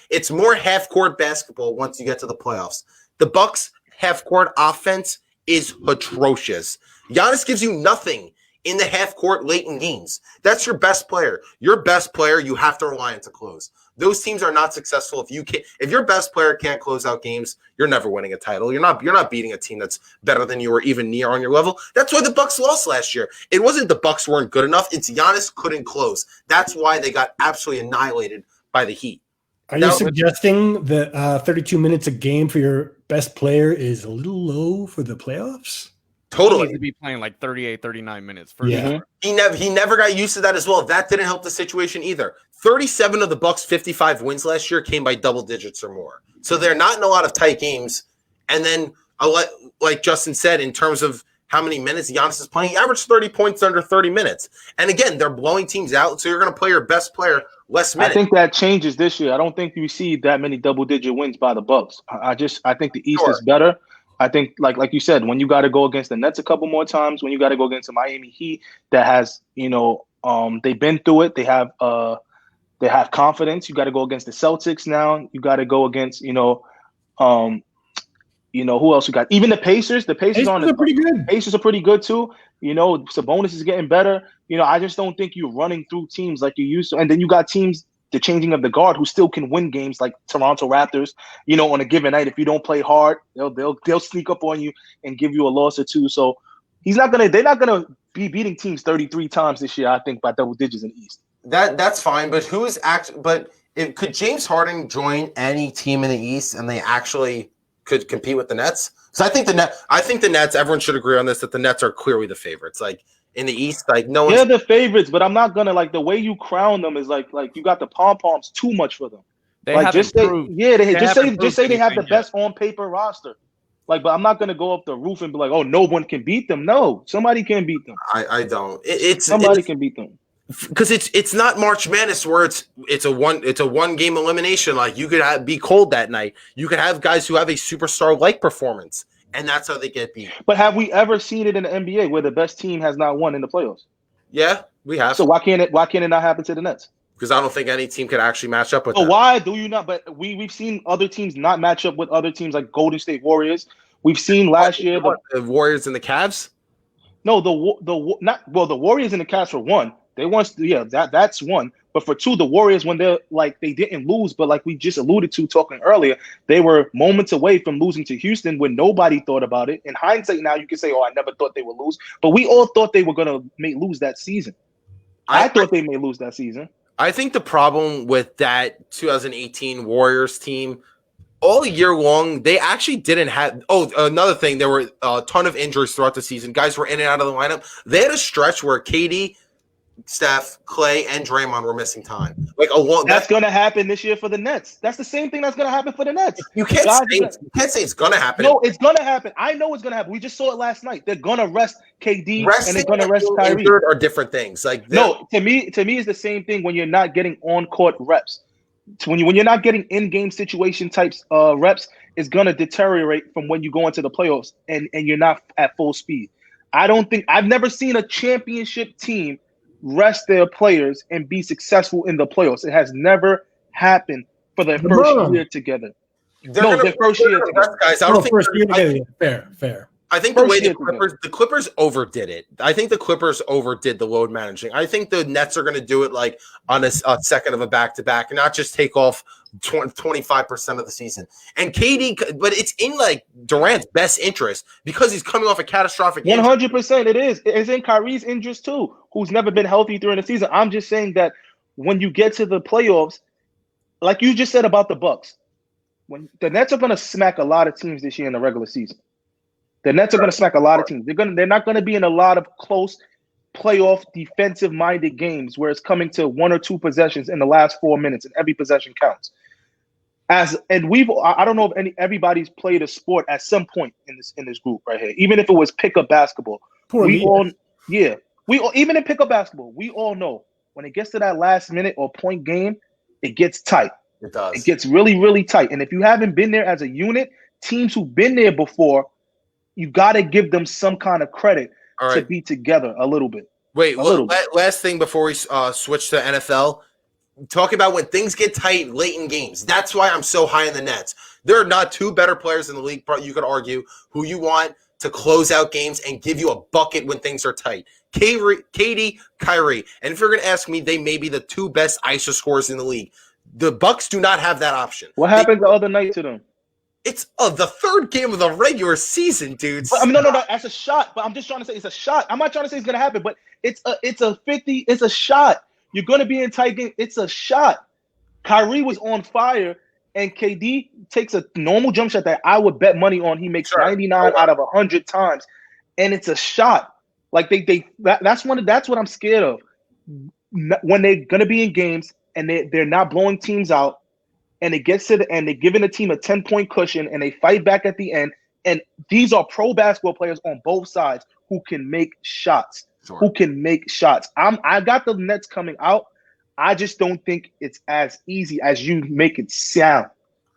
It's more half-court basketball once you get to the playoffs. The Bucks half-court offense is atrocious. Giannis gives you nothing in the half court late in games. That's your best player. Your best player, you have to rely on to close. Those teams are not successful if your best player can't close out games. You're never winning a title. You're not beating a team that's better than you or even near on your level. That's why the Bucks lost last year. It wasn't the Bucks weren't good enough. It's Giannis couldn't close. That's why they got absolutely annihilated by the Heat. Are you suggesting that 32 minutes a game for your best player is a little low for the playoffs? Totally. He needs to be playing like 38, 39 minutes for sure. He never got used to that as well. That didn't help the situation either. 37 of the Bucks' 55 wins last year came by double digits or more. So they're not in a lot of tight games. And then, like Justin said, in terms of how many minutes Giannis is playing, he averaged 30 points under 30 minutes. And again, they're blowing teams out, so you're going to play your best player less minutes. I think that changes this year. I don't think you see that many double-digit wins by the Bucks. I think the East is better. I think, like you said, when you got to go against the Nets a couple more times, when you got to go against the Miami Heat that has, they've been through it. They have confidence. You got to go against the Celtics now. You got to go against, who else you got? Even the Pacers. The Pacers are pretty good. Pacers are pretty good too. Sabonis is getting better. I just don't think you're running through teams like you used to. And then you got teams, the changing of the guard, who still can win games like Toronto Raptors. On a given night, if you don't play hard, they'll sneak up on you and give you a loss or two. So they're not gonna be beating teams 33 times this year. I think by double digits in the East. That's fine, but Could James Harden join any team in the East and they actually could compete with the Nets? So I think the Nets. Everyone should agree on this that the Nets are clearly the favorites. Like in the East, like no one's. They're the favorites, but I'm not gonna like the way you crown them is like you got the pom poms too much for them. They like haven't just say proved, yeah, they just say they have the anything yet. best on paper roster. Like, but I'm not gonna go up the roof and be like, oh, no one can beat them. No, somebody can beat them. I don't. Somebody can beat them. Because it's not March Madness where it's a one game elimination. Like you could be cold that night. You could have guys who have a superstar like performance, and that's how they get beat. But have we ever seen it in the NBA where the best team has not won in the playoffs? Yeah, we have. So why can't it not happen to the Nets? Because I don't think any team could actually match up with them. Why do you not? But we've seen other teams not match up with other teams like Golden State Warriors. We've seen last year the Warriors and the Cavs. No, the Warriors and the Cavs for one. They want that's one. But for two, the Warriors when they didn't lose, but like we just alluded to talking earlier, they were moments away from losing to Houston when nobody thought about it. In hindsight, now you can say, "Oh, I never thought they would lose," but we all thought they were gonna lose that season. I thought they may lose that season. I think the problem with that 2018 Warriors team all year long, they actually didn't have. Oh, another thing, there were a ton of injuries throughout the season. Guys were in and out of the lineup. They had a stretch where KD, Steph, Clay, and Draymond were missing time. That's going to happen this year for the Nets. That's the same thing that's going to happen for the Nets. You can't say it's going to happen. No, it's going to happen. I know it's going to happen. We just saw it last night. They're going to rest KD and they're going to rest Kyrie. Are different things. No, to me, it's the same thing when you're not getting on court reps. When you're not getting in-game situation types reps, it's going to deteriorate from when you go into the playoffs and you're not at full speed. I've never seen a championship team rest their players and be successful in the playoffs. It has never happened for their first year together. Their first year together. Guys, I don't think fair. I think the Clippers overdid it. I think the Clippers overdid the load managing. I think the Nets are going to do it like on a second of a back-to-back and not just take off 25% of the season. And KD, but it's in like Durant's best interest because he's coming off a catastrophic 100% it is. It's in Kyrie's interest too, who's never been healthy during the season. I'm just saying that when you get to the playoffs, like you just said about the Bucks, when the Nets are going to smack a lot of teams this year in the regular season. The Nets are going to smack a lot of teams. They're not going to be in a lot of close playoff defensive-minded games where it's coming to one or two possessions in the last 4 minutes and every possession counts. I don't know if everybody's played a sport at some point in this group right here, even if it was pickup basketball. Even in pickup basketball, we all know when it gets to that last minute or point game, it gets tight. It does. It gets really, really tight. And if you haven't been there as a unit, teams who've been there before, you got to give them some kind of credit to be together a little bit. Wait, last thing before we switch to NFL, talk about when things get tight late in games. That's why I'm so high in the Nets. There are not two better players in the league, you could argue, who you want to close out games and give you a bucket when things are tight. KD, Kyrie. And if you're going to ask me, they may be the two best ISO scorers in the league. The Bucks do not have that option. What happened the other night to them? It's the third game of the regular season, dude. But, no, that's a shot. But I'm just trying to say it's a shot. I'm not trying to say it's gonna happen, but it's a 50. It's a shot. You're gonna be in tight game. It's a shot. Kyrie was on fire, and KD takes a normal jump shot that I would bet money on. He makes 99 out of 100 times, and it's a shot. Like that's what I'm scared of. When they're gonna be in games and they're not blowing teams out. And it gets to the end, they're giving the team a 10-point cushion, and they fight back at the end. And these are pro basketball players on both sides who can make shots. I got the Nets coming out. I just don't think it's as easy as you make it sound.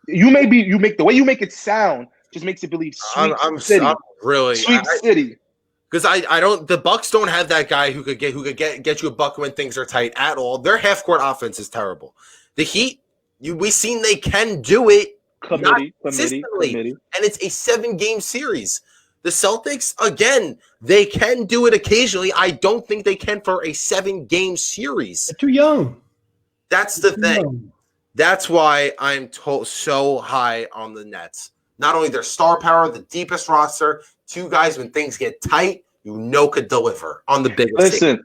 The way you make it sound just makes it believe sweet city. Because I don't. The Bucks don't have that guy who could get you a bucket when things are tight at all. Their half court offense is terrible. The Heat. We've seen they can do it consistently, and it's a 7-game series. The Celtics, again, they can do it occasionally. I don't think they can for a 7-game series. They're too young. That's the thing. That's why I'm so high on the Nets. Not only their star power, the deepest roster, two guys when things get tight, could deliver on the biggest. Listen,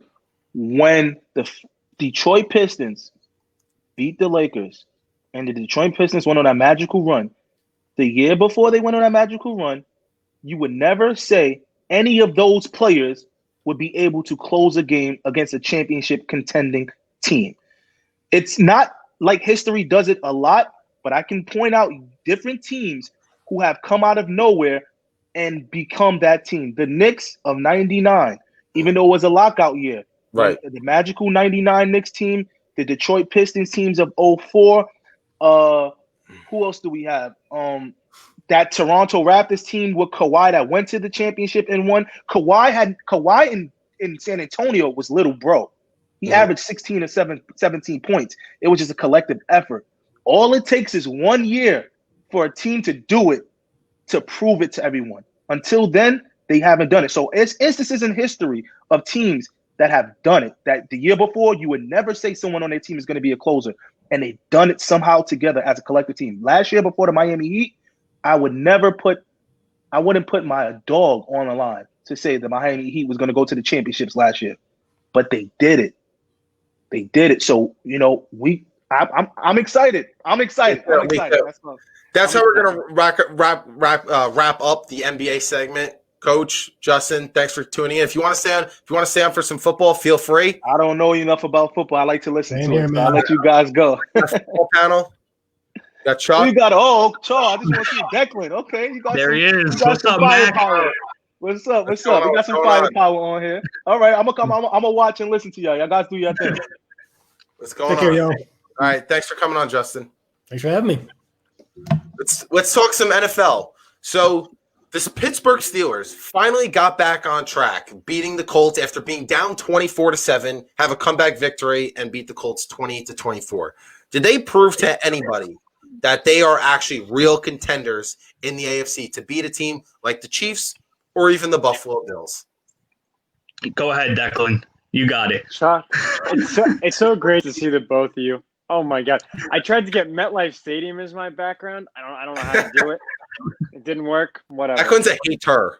when the Detroit Pistons beat the Lakers and the Detroit Pistons went on that magical run, the year before they went on that magical run, you would never say any of those players would be able to close a game against a championship contending team. It's not like history does it a lot, but I can point out different teams who have come out of nowhere and become that team. The Knicks of 99, even though it was a lockout year, Right. The magical 99 Knicks team, the Detroit Pistons teams of 04. Who else do we have? That Toronto Raptors team with Kawhi that went to the championship and won. Kawhi in San Antonio was little bro. He averaged 16 or 17 points. It was just a collective effort. All it takes is 1 year for a team to do it, to prove it to everyone. Until then, they haven't done it. So it's instances in history of teams that have done it, that the year before you would never say someone on their team is going to be a closer, and they've done it somehow together as a collective team. Last year before the Miami Heat, I wouldn't put my dog on the line to say the Miami Heat was going to go to the championships last year, but they did it. They did it. So I'm excited. I'm excited. That's how we're gonna wrap up the NBA segment. Coach Justin, thanks for tuning in. If you want to stay on for some football, feel free. I don't know enough about football. I like to listen Same to here, it. So man. I'll let you guys go. Football panel. Got Chuck. We got Charles. I just want to see Declan. Okay, you got There he is. You got What's some up, Mac? firepower. What's up? What's We got going some on? firepower on here. All right, I'm gonna watch and listen to y'all. Y'all guys do your thing. What's going Take on? care, y'all. All right, thanks for coming on, Justin. Thanks for having me. Let's talk some NFL. So the Pittsburgh Steelers finally got back on track, beating the Colts after being down 24-7, have a comeback victory, and beat the Colts 20-24. Did they prove to anybody that they are actually real contenders in the AFC to beat a team like the Chiefs or even the Buffalo Bills? Go ahead, Declan. You got it. Chuck, it's so great to see the both of you. Oh my God! I tried to get MetLife Stadium as my background. I don't know how to do it. It didn't work. Whatever. Declan's a hater.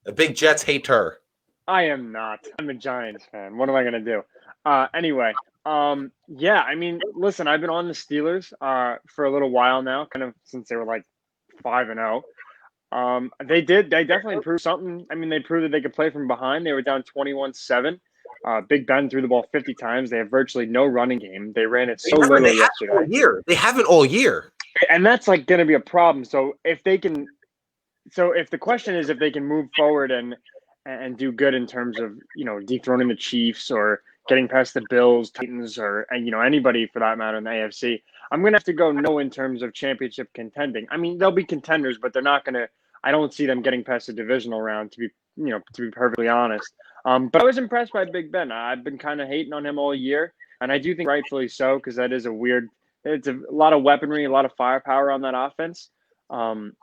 The big Jets hater. I am not. I'm a Giants fan. What am I gonna do? Anyway, yeah. I mean, listen. I've been on the Steelers for a little while now, kind of since they were like 5-0. They definitely proved something. I mean, they proved that they could play from behind. They were down 21-7. Big Ben threw the ball 50 times. They have virtually no running game. They ran it so little yesterday. They haven't all year. And that's like going to be a problem. So if the question is if they can move forward and do good in terms of, dethroning the Chiefs or getting past the Bills, Titans, or, anybody for that matter in the AFC, I'm going to have to go no in terms of championship contending. I mean, they'll be contenders, but they're not going to, I don't see them getting past the divisional round to be perfectly honest. But I was impressed by Big Ben. I've been kind of hating on him all year, and I do think rightfully so, because that is it's a lot of weaponry, a lot of firepower on that offense. And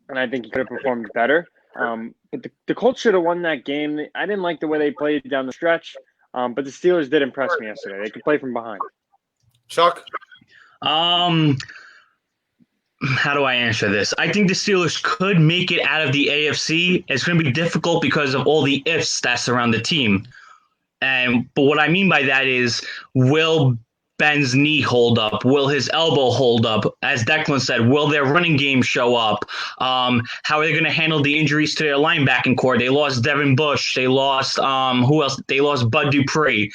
I think he could have performed better. But the Colts should have won that game. I didn't like the way they played down the stretch, but the Steelers did impress me yesterday. They could play from behind. Chuck? How do I answer this? I think the Steelers could make it out of the AFC. It's going to be difficult because of all the ifs that surround the team. But what I mean by that is, will Ben's knee hold up? Will his elbow hold up? As Declan said, will their running game show up? How are they going to handle the injuries to their linebacking core? They lost Devin Bush. They lost who else? They lost Bud Dupree.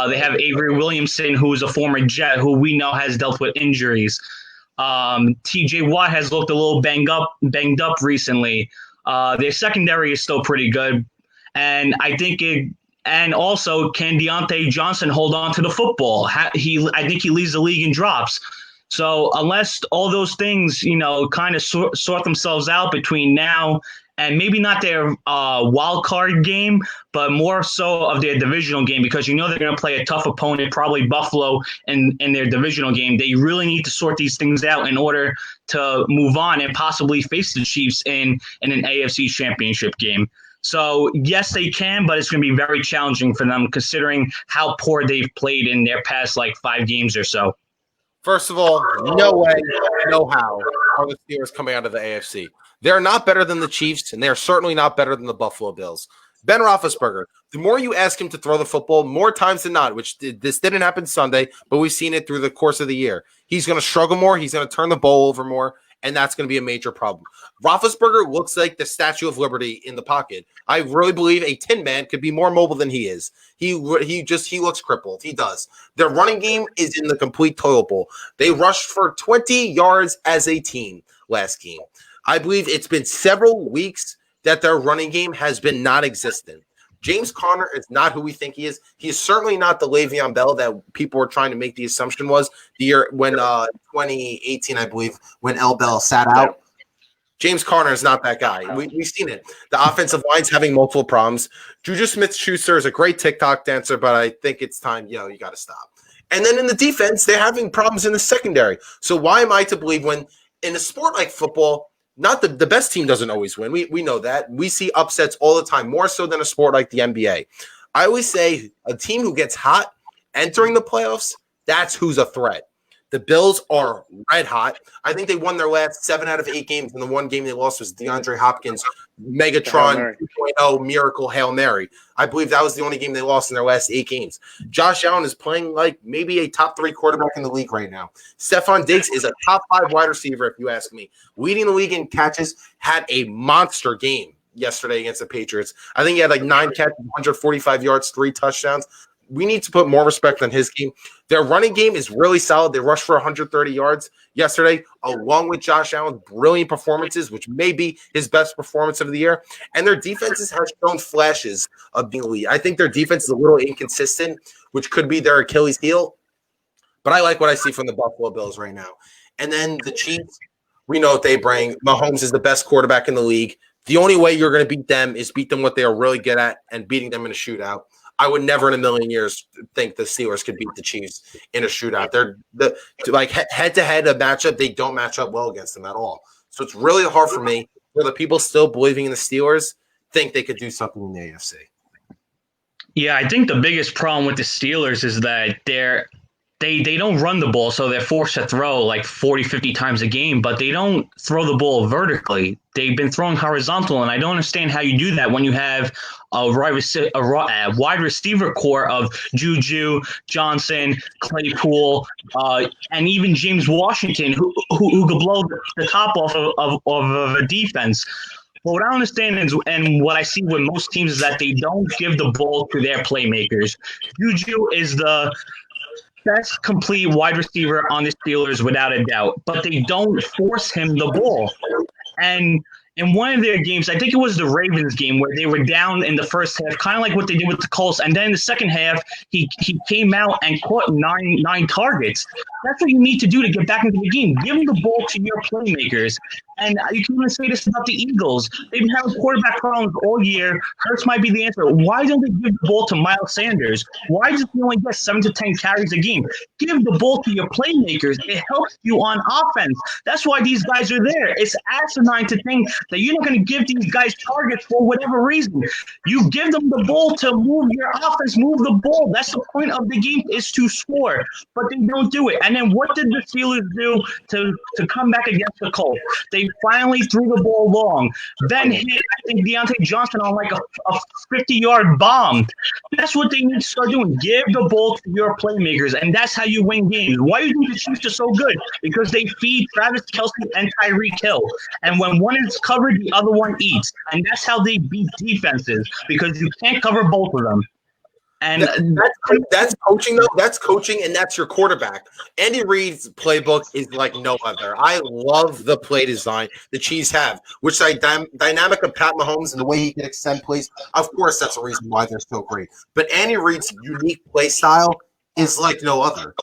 They have Avery Williamson, who is a former Jet, who we know has dealt with injuries. TJ Watt has looked a little banged up recently. Their secondary is still pretty good. And I think and also, can Deontay Johnson hold on to the football? I think he leads the league in drops. So unless all those things, kind of sort themselves out between now and maybe not their wild card game, but more so of their divisional game, because they're going to play a tough opponent, probably Buffalo, in their divisional game. They really need to sort these things out in order to move on and possibly face the Chiefs in an AFC championship game. So, yes, they can, but it's going to be very challenging for them considering how poor they've played in their past, 5 games or so. First of all, no way, no how are the Steelers coming out of the AFC. They're not better than the Chiefs, and they're certainly not better than the Buffalo Bills. Ben Roethlisberger, the more you ask him to throw the football, more times than not, this didn't happen Sunday, but we've seen it through the course of the year. He's going to struggle more. He's going to turn the ball over more, and that's going to be a major problem. Roethlisberger looks like the Statue of Liberty in the pocket. I really believe a Tin Man could be more mobile than he is. He looks crippled. He does. Their running game is in the complete toilet bowl. They rushed for 20 yards as a team last game. I believe it's been several weeks that their running game has been non-existent. James Conner is not who we think he is. He is certainly not the Le'Veon Bell that people were trying to make the assumption was the year when 2018, I believe, when L. Bell sat out. James Conner is not that guy. We've seen it. The offensive line's having multiple problems. Juju Smith-Schuster is a great TikTok dancer, but I think it's time, you got to stop. And then in the defense, they're having problems in the secondary. So why am I to believe when in a sport like football, not the best team doesn't always win. We know that. We see upsets all the time, more so than a sport like the NBA. I always say a team who gets hot entering the playoffs, that's who's a threat. The Bills are red hot. I think they won their last 7 out of 8 games, and the one game they lost was DeAndre Hopkins' Megatron 2.0 miracle Hail Mary. I believe that was the only game they lost in their last 8 games. Josh Allen is playing like maybe a top 3 quarterback in the league right now. Stephon Diggs is a top 5 wide receiver, if you ask me. Leading the league in catches, had a monster game yesterday against the Patriots. I think he had like 9 catches, 145 yards, 3 touchdowns. We need to put more respect on his game. Their running game is really solid. They rushed for 130 yards yesterday, along with Josh Allen's brilliant performances, which may be his best performance of the year. And their defenses have shown flashes of being elite. I think their defense is a little inconsistent, which could be their Achilles heel. But I like what I see from the Buffalo Bills right now. And then the Chiefs, we know what they bring. Mahomes is the best quarterback in the league. The only way you're going to beat them is beat them what they are really good at and beating them in a shootout. I would never in a million years think the Steelers could beat the Chiefs in a shootout. They're like head-to-head a matchup. They don't match up well against them at all. So it's really hard for me where the people still believing in the Steelers think they could do something in the AFC. Yeah, I think the biggest problem with the Steelers is that they don't run the ball, so they're forced to throw like 40, 50 times a game, but they don't throw the ball vertically. They've been throwing horizontal, and I don't understand how you do that when you have a wide receiver core of Juju, Johnson, Claypool, and even James Washington, who could blow the top off of a defense. But what I understand is, and what I see with most teams is that they don't give the ball to their playmakers. Juju is the best complete wide receiver on the Steelers without a doubt, but they don't force him the ball. And in one of their games, I think it was the Ravens game, where they were down in the first half, kind of like what they did with the Colts. And then in the second half, he came out and caught nine targets. That's what you need to do to get back into the game. Give the ball to your playmakers. And you can even say this about the Eagles. They've been having quarterback problems all year. Hurts might be the answer. Why don't they give the ball to Miles Sanders? Why does he only get 7 to 10 carries a game? Give the ball to your playmakers. It helps you on offense. That's why these guys are there. It's asinine to think that you're not going to give these guys targets for whatever reason. You give them the ball to move your offense, move the ball. That's the point of the game, is to score. But they don't do it. And then what did the Steelers do to come back against the Colts? They finally threw the ball long. Then hit, I think, Deontay Johnson on like a 50-yard bomb. That's what they need to start doing. Give the ball to your playmakers, and that's how you win games. Why do you think the Chiefs are so good? Because they feed Travis Kelce and Tyreek Hill. And when one is covered, the other one eats. And that's how they beat defenses, because you can't cover both of them. And that's coaching, though. That's coaching, and that's your quarterback. Andy Reid's playbook is like no other. I love the play design the Chiefs have, which the dynamic of Pat Mahomes and the way he can extend plays. Of course, that's the reason why they're so great. But Andy Reid's unique play style is like no other.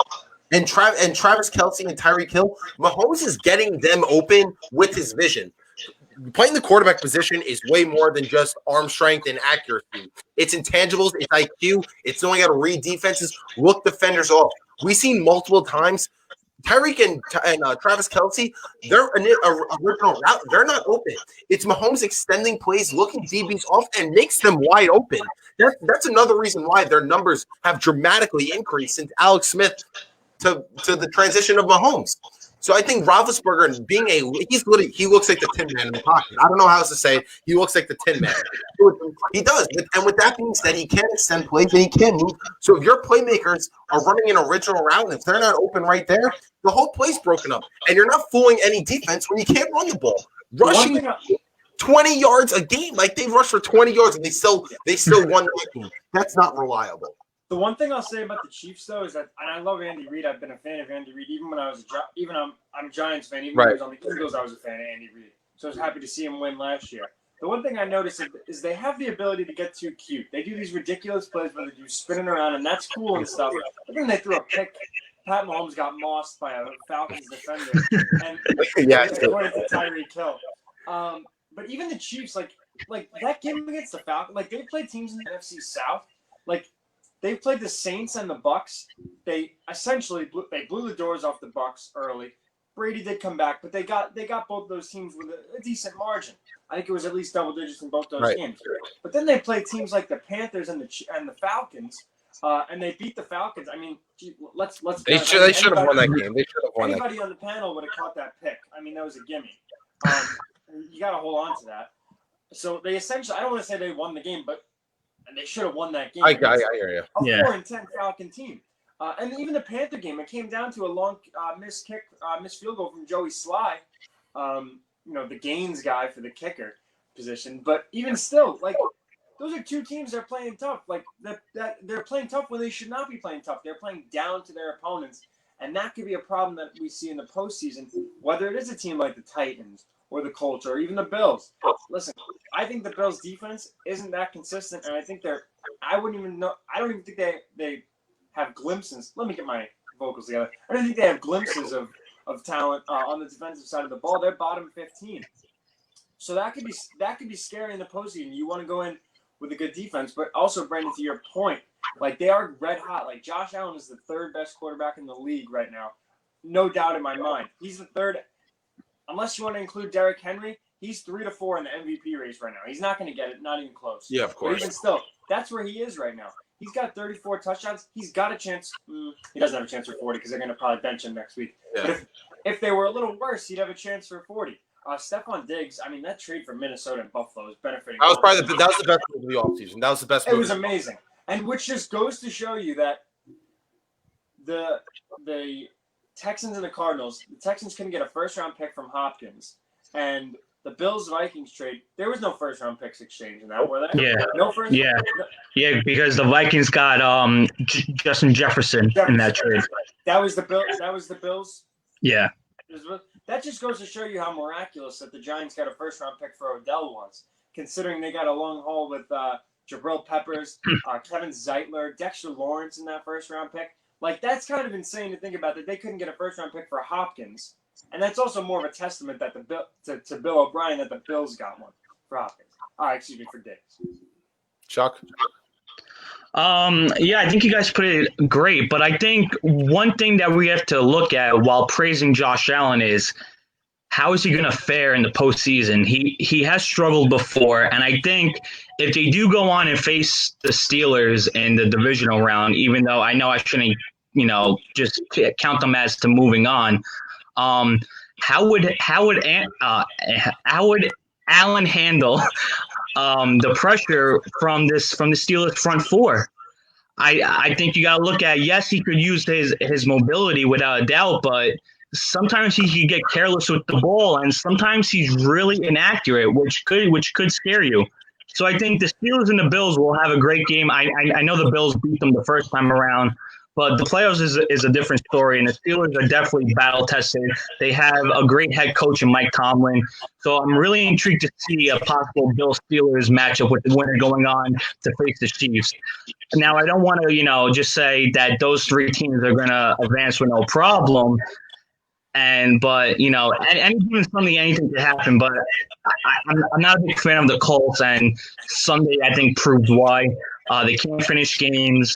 And Travis Kelce and Tyreek Hill, Mahomes is getting them open with his vision. Playing the quarterback position is way more than just arm strength and accuracy. It's intangibles, it's IQ, it's knowing how to read defenses, look defenders off. We've seen multiple times Tyreek and Travis Kelce, their original route, they're not open. It's Mahomes extending plays, looking DBs off, and makes them wide open. That's another reason why their numbers have dramatically increased since Alex Smith to the transition of Mahomes. So I think Roethlisberger he looks like the Tin Man in the pocket. I don't know how else to say it. He looks like the Tin Man. He does. And with that being said, he can extend plays and he can move. So if your playmakers are running an original route and if they're not open right there, the whole play's broken up. And you're not fooling any defense when you can't run the ball. Rushing 20 yards a game, like they rushed for 20 yards and they still won that game. That's not reliable. The one thing I'll say about the Chiefs, though, is that, and I love Andy Reid. I've been a fan of Andy Reid even when I was I'm a Giants fan. Even when I was on the Eagles, I was a fan of Andy Reid. So I was happy to see him win last year. The one thing I noticed is they have the ability to get too cute. They do these ridiculous plays where they do spinning around, and that's cool and stuff. But then they threw a pick. Pat Mahomes got mossed by a Falcons defender, and according to Tyreek Hill. But even the Chiefs, like that game against the Falcons, like they played teams in the NFC South, like. They played the Saints and the Bucks. They essentially blew the doors off the Bucks early. Brady did come back, but they got both those teams with a decent margin. I think it was at least double digits in both those games. But then they played teams like the Panthers and the Falcons, and they beat the Falcons. I mean, let's. They should have won that game. They should have won that. Anybody on the panel would have caught that pick. I mean, that was a gimme. You got to hold on to that. So they essentially, I don't want to say they won the game, but. And they should have won that game. I hear you. A 4-10 Falcon team. And even the Panther game, it came down to a long missed field goal from Joey Sly, the Gaines guy for the kicker position. But even still, like, those are two teams that are playing tough. Like, that they're playing tough when they should not be playing tough. They're playing down to their opponents. And that could be a problem that we see in the postseason, whether it is a team like the Titans or the Colts, or even the Bills. Listen, I think the Bills' defense isn't that consistent, and I think I don't even think they have glimpses. Let me get my vocals together. I don't think they have glimpses of talent on the defensive side of the ball. They're bottom 15. So that could be scary in the postseason. You want to go in with a good defense, but also, Brandon, to your point, like they are red hot. Like Josh Allen is the third best quarterback in the league right now. No doubt in my mind. He's the third. Unless you want to include Derrick Henry, he's 3 to 4 in the MVP race right now. He's not going to get it, not even close. Yeah, of course. But even still, that's where he is right now. He's got 34 touchdowns. He's got a chance. He doesn't have a chance for 40 because they're going to probably bench him next week. Yeah. But if they were a little worse, he'd have a chance for 40. Stephon Diggs, I mean, that trade from Minnesota and Buffalo is benefiting. That was the best move of the offseason. That was the best move. It was amazing. And which just goes to show you that the Texans and the Texans couldn't get a first-round pick from Hopkins. And the Bills-Vikings trade, there was no first-round picks exchange in that, were there? Yeah. No first. Yeah, because the Vikings got Justin Jefferson in that trade. That was the Bills. Yeah. That just goes to show you how miraculous that the Giants got a first-round pick for Odell was, considering they got a long haul with Jabril Peppers, Kevin Zeitler, Dexter Lawrence in that first-round pick. Like, that's kind of insane to think about that they couldn't get a first-round pick for Hopkins. And that's also more of a testament that to Bill O'Brien that the Bills got one for Hopkins. For Diggs. Chuck? Yeah, I think you guys put it great, but I think one thing that we have to look at while praising Josh Allen is how is he going to fare in the postseason? He has struggled before, and I think if they do go on and face the Steelers in the divisional round, even though I know I shouldn't, just count them as to moving on. How would Allen handle the pressure from the Steelers front four? I think you got to look at, yes, he could use his mobility without a doubt, but sometimes he can get careless with the ball, and sometimes he's really inaccurate, which could scare you. So I think the Steelers and the Bills will have a great game. I know the Bills beat them the first time around, but the playoffs is a different story, and the Steelers are definitely battle-tested. They have a great head coach in Mike Tomlin. So I'm really intrigued to see a possible Bills-Steelers matchup with the winner going on to face the Chiefs. Now, I don't want to, just say that those three teams are going to advance with no problem. But anything could happen. But I'm not a big fan of the Colts, and Sunday I think proved why. They can't finish games.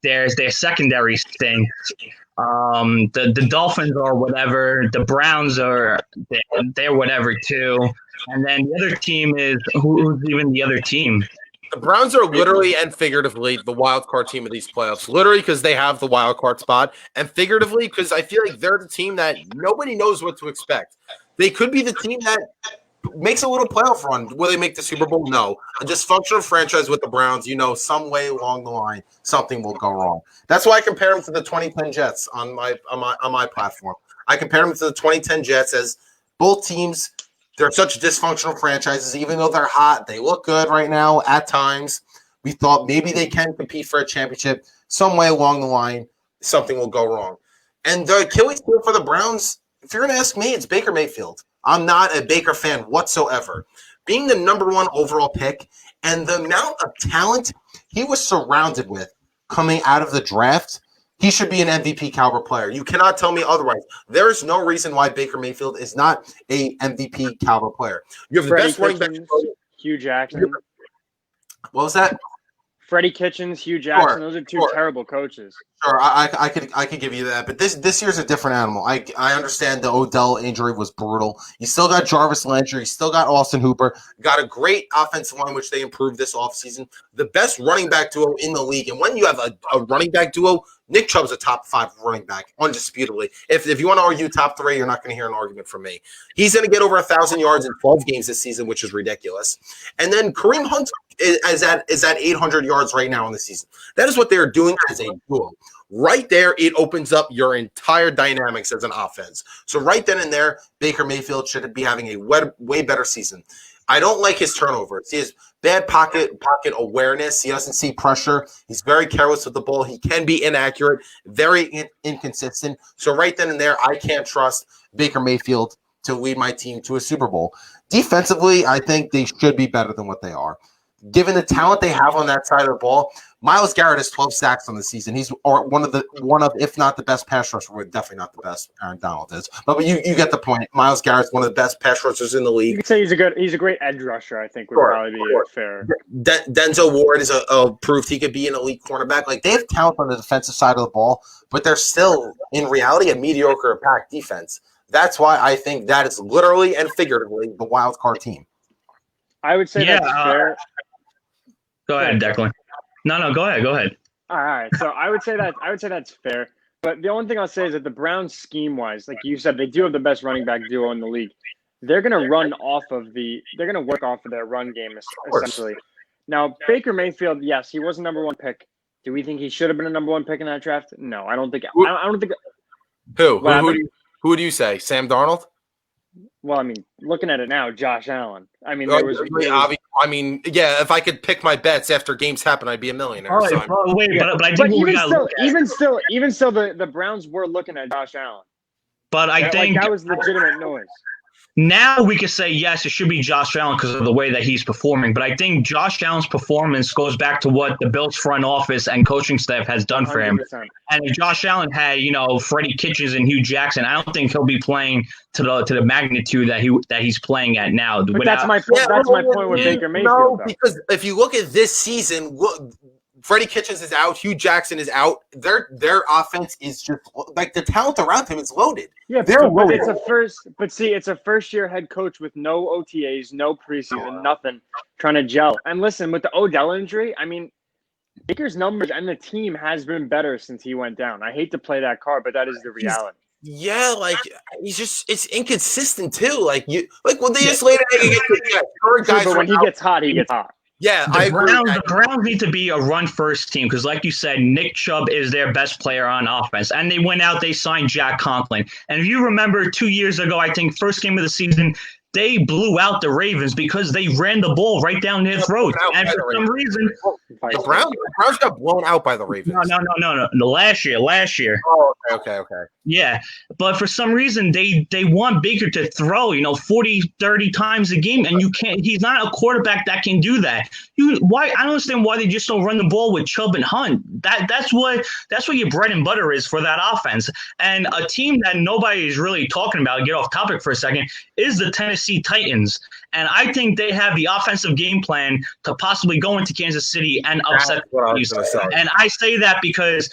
Their secondary stinks. The Dolphins are whatever. The Browns they're whatever too. And then the other team is who's even the other team? The Browns are literally and figuratively the wild card team of these playoffs. Literally because they have the wild card spot, and figuratively because I feel like they're the team that nobody knows what to expect. They could be the team that makes a little playoff run. Will they make the Super Bowl? No. A dysfunctional franchise with the Browns, some way along the line, something will go wrong. That's why I compare them to the 2010 Jets on my platform. I compare them to the 2010 Jets as both teams. They're such dysfunctional franchises. Even though they're hot, they look good right now at times. We thought maybe they can compete for a championship. Some way along the line, something will go wrong. And the Achilles heel for the Browns, if you're going to ask me, it's Baker Mayfield. I'm not a Baker fan whatsoever. Being the number 1 overall pick and the amount of talent he was surrounded with coming out of the draft, he should be an MVP caliber player. You cannot tell me otherwise. There is no reason why Baker Mayfield is not a MVP caliber player. You have the best running back. Hugh Jackson. What was that? Freddie Kitchens, Hugh Jackson. Those are two terrible coaches. Sure, I could give you that, but this year's a different animal. I understand the Odell injury was brutal. You still got Jarvis Landry, you still got Austin Hooper, got a great offensive line which they improved this offseason. The best running back duo in the league, and when you have a running back duo, Nick Chubb's a top 5 running back, undisputably. If you want to argue top 3, you're not going to hear an argument from me. He's going to get over 1,000 yards in 12 games this season, which is ridiculous. And then Kareem Hunt is at 800 yards right now in the season. That is what they're doing as a duo. Right there, it opens up your entire dynamics as an offense. So right then and there, Baker Mayfield should be having a way better season. I don't like his turnovers. He has bad pocket awareness. He doesn't see pressure. He's very careless with the ball. He can be inaccurate, very inconsistent. So right then and there, I can't trust Baker Mayfield to lead my team to a Super Bowl. Defensively, I think they should be better than what they are. Given the talent they have on that side of the ball, Myles Garrett has 12 sacks on the season. He's one of, if not the best pass rusher, definitely not the best. Aaron Donald is, but you get the point. Myles Garrett's one of the best pass rushers in the league. You could say he's a great edge rusher. I think would probably be fair. Denzel Ward is a proof he could be an elite cornerback. Like, they have talent on the defensive side of the ball, but they're still in reality a mediocre pack defense. That's why I think that is literally and figuratively the wild card team. I would say that's fair. Go ahead, Declan. No, go ahead. All right. So I would say that's fair. But the only thing I'll say is that the Browns scheme-wise, like you said, they do have the best running back duo in the league. They're going to work off of their run game, essentially. Now, Baker Mayfield, yes, he was a number 1 pick. Do we think he should have been a number 1 pick in that draft? No, I don't think. I don't think. Who do you say? Sam Darnold? Well, I mean, looking at it now, Josh Allen. I mean, if I could pick my bets after games happen, I'd be a millionaire. But I think even still, the Browns were looking at Josh Allen. But I think that was legitimate noise. Now we could say, yes, it should be Josh Allen because of the way that he's performing. But I think Josh Allen's performance goes back to what the Bills front office and coaching staff has done for him. 100%. And if Josh Allen had, Freddie Kitchens and Hugh Jackson, I don't think he'll be playing to the magnitude that he's playing at now. But that's my point. That's my point with Baker Mayfield. No, because if you look at this season, Freddie Kitchens is out. Hugh Jackson is out. Their offense is just like the talent around him is loaded. Yeah, they're loaded. It's a first-year head coach with no OTAs, no preseason, nothing, trying to gel. And listen, with the Odell injury, I mean, Baker's numbers and the team has been better since he went down. I hate to play that card, but that is the reality. It's inconsistent too. When they just laid it, but when he gets hot, he gets hot. Yeah, the Browns need to be a run-first team because, like you said, Nick Chubb is their best player on offense. And they went out, they signed Jack Conklin. And if you remember 2 years ago, I think first game of the season, they blew out the Ravens because they ran the ball right down their throats. And for some reason, the Browns got blown out by the Ravens. No. Last year. Oh, okay. Yeah, but for some reason they want Baker to throw 40, 30 times a game, and you can't. He's not a quarterback that can do that. I don't understand why they just don't run the ball with Chubb and Hunt. That's what your bread and butter is for that offense. And a team that nobody is really talking about, get off topic for a second, is the Tennessee Titans. And I think they have the offensive game plan to possibly go into Kansas City and upset the Chiefs. And I say that because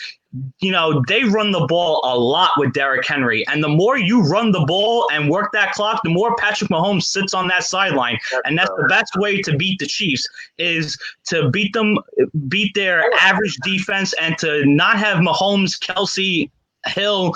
they run the ball a lot with Derrick Henry. And the more you run the ball and work that clock, the more Patrick Mahomes sits on that sideline. And that's the best way to beat the Chiefs is to beat their average defense and to not have Mahomes, Kelsey, Hill,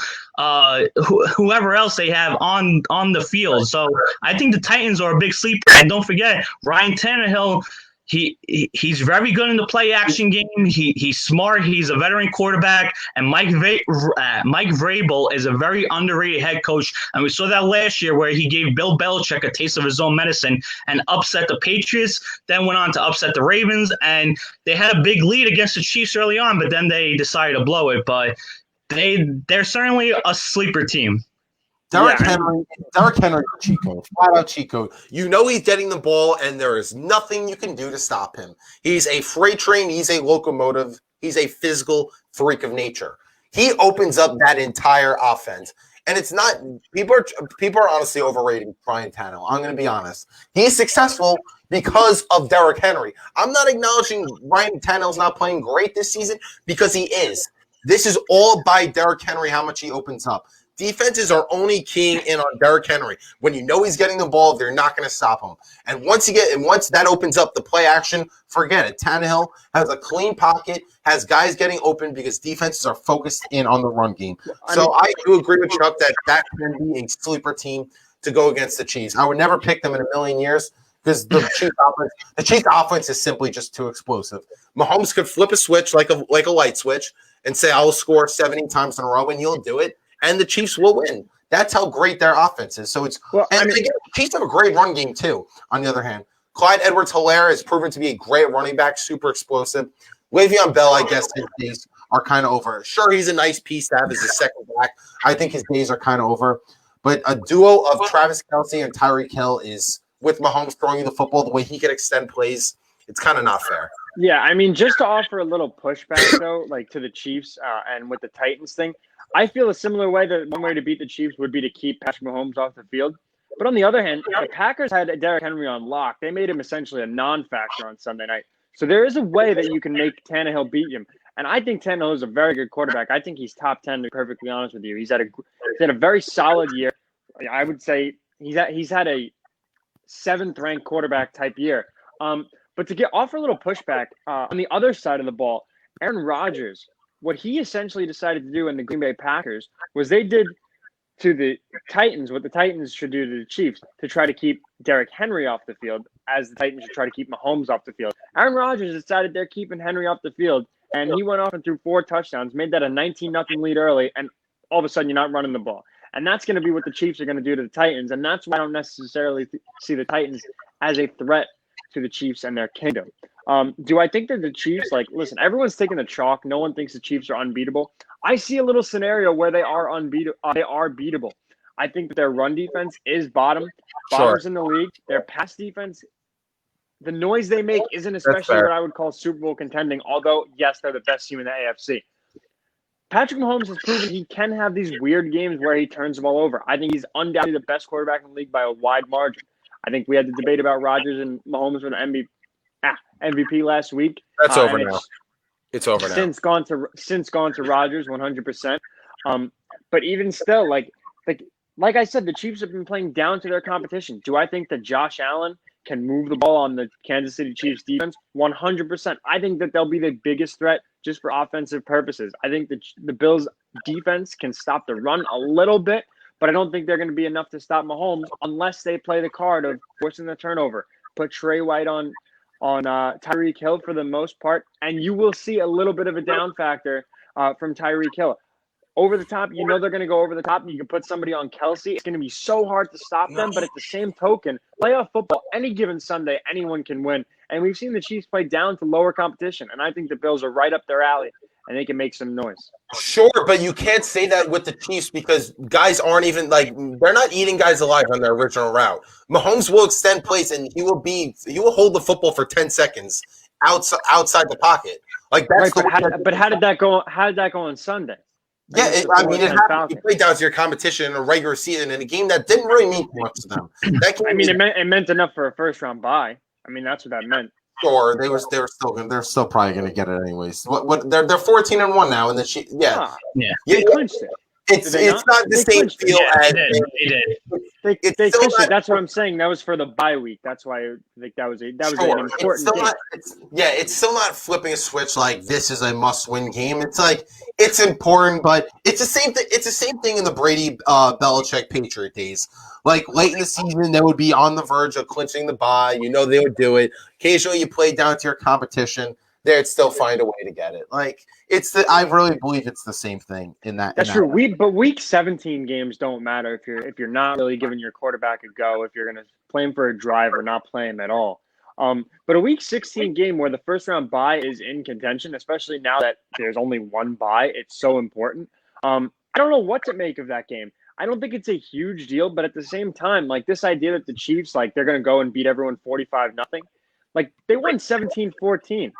whoever else they have on the field. So I think the Titans are a big sleeper. And don't forget, Ryan Tannehill, he's very good in the play action game. He's smart. He's a veteran quarterback. And Mike Vrabel is a very underrated head coach. And we saw that last year where he gave Bill Belichick a taste of his own medicine and upset the Patriots, then went on to upset the Ravens. And they had a big lead against the Chiefs early on, but then they decided to blow it. But they're certainly a sleeper team. Derrick Henry, cheat code, flat out cheat code. You know he's getting the ball, and there is nothing you can do to stop him. He's a freight train. He's a locomotive. He's a physical freak of nature. He opens up that entire offense, and it's not people are honestly overrating Ryan Tannehill. I'm going to be honest. He's successful because of Derrick Henry. I'm not acknowledging Ryan Tannehill's not playing great this season because he is. This is all by Derrick Henry, how much he opens up. Defenses are only keying in on Derrick Henry. When you know he's getting the ball, they're not going to stop him. And once that opens up the play action, forget it. Tannehill has a clean pocket, has guys getting open because defenses are focused in on the run game. So I do agree with Chuck that can be a sleeper team to go against the Chiefs. I would never pick them in a million years because the Chiefs offense is simply just too explosive. Mahomes could flip a switch like a light switch and say, I will score 70 times in a row, and he'll do it. And the Chiefs will win. That's how great their offense is. So the Chiefs have a great run game too. On the other hand, Clyde Edwards-Helaire has proven to be a great running back, super explosive. Le'Veon Bell, I guess his days are kind of over. Sure, he's a nice piece to have as a second back. I think his days are kind of over. But a duo of Travis Kelce and Tyreek Hill is, with Mahomes throwing you the football, the way he can extend plays, it's kind of not fair. Yeah, I mean, just to offer a little pushback though, like to the Chiefs and with the Titans thing, I feel a similar way that one way to beat the Chiefs would be to keep Patrick Mahomes off the field. But on the other hand, the Packers had Derrick Henry on lock. They made him essentially a non-factor on Sunday night. So there is a way that you can make Tannehill beat him. And I think Tannehill is a very good quarterback. I think he's top 10, to be perfectly honest with you. He's had a very solid year. I would say he's had a 7th-ranked quarterback type year. But to offer a little pushback, on the other side of the ball, Aaron Rodgers, what he essentially decided to do in the Green Bay Packers was they did to the Titans what the Titans should do to the Chiefs to try to keep Derrick Henry off the field, as the Titans should try to keep Mahomes off the field. Aaron Rodgers decided they're keeping Henry off the field, and he went off and threw 4 touchdowns, made that a 19-0 lead early, and all of a sudden you're not running the ball. And that's going to be what the Chiefs are going to do to the Titans, and that's why I don't necessarily see the Titans as a threat to the Chiefs and their kingdom. Do I think that the Chiefs, listen, everyone's taking the chalk. No one thinks the Chiefs are unbeatable. I see a little scenario where they are unbeatable. They are beatable. I think that their run defense is bottoms in the league. Their pass defense, the noise they make isn't especially what I would call Super Bowl contending, although, yes, they're the best team in the AFC. Patrick Mahomes has proven he can have these weird games where he turns the ball over. I think he's undoubtedly the best quarterback in the league by a wide margin. I think we had the debate about Rodgers and Mahomes for the MVP last week. That's over now. It's over now. Since gone to Rodgers 100%. But even still, like I said, the Chiefs have been playing down to their competition. Do I think that Josh Allen can move the ball on the Kansas City Chiefs defense? 100%. I think that they'll be the biggest threat just for offensive purposes. I think the Bills defense can stop the run a little bit, but I don't think they're going to be enough to stop Mahomes unless they play the card of forcing the turnover. Put Trey White on Tyreek Hill for the most part, and you will see a little bit of a down factor from Tyreek Hill. Over the top, you know they're going to go over the top. You can put somebody on Kelsey. It's going to be so hard to stop them, but at the same token, playoff football, any given Sunday, anyone can win. And we've seen the Chiefs play down to lower competition, and I think the Bills are right up their alley, and they can make some noise. Sure, but you can't say that with the Chiefs because guys aren't even they're not eating guys alive on their original route. Mahomes will extend plays and he will hold the football for 10 seconds outside the pocket. Like that's right, but how did that go? How did that go on Sunday? Yeah, it happened. You play down to your competition in a regular season in a game that didn't really mean much to them. It meant enough for a first round bye. I mean, that's what that meant. Sure, they're still probably going to get it anyways. They're 14-1 now, and They clinched it. It's not the same feel as they did. They still clinched not- it. That's what I'm saying. That was for the bye week. That's why I think that was an important game. It's still not flipping a switch like this is a must-win game. It's like it's important, but it's the same thing. It's the same thing in the Brady Belichick Patriot days. Like late in the season, they would be on the verge of clinching the bye. You know they would do it. Occasionally, you play down to your competition. They'd still find a way to get it. Like I really believe it's the same thing in that. That's true. But week 17 games don't matter if you're not really giving your quarterback a go. If you're going to play him for a drive or not play him at all. But a week 16 game where the first round bye is in contention, especially now that there's only one bye, it's so important. I don't know what to make of that game. I don't think it's a huge deal, but at the same time, like this idea that the Chiefs, like they're going to go and beat everyone 45-0, like they won 17-14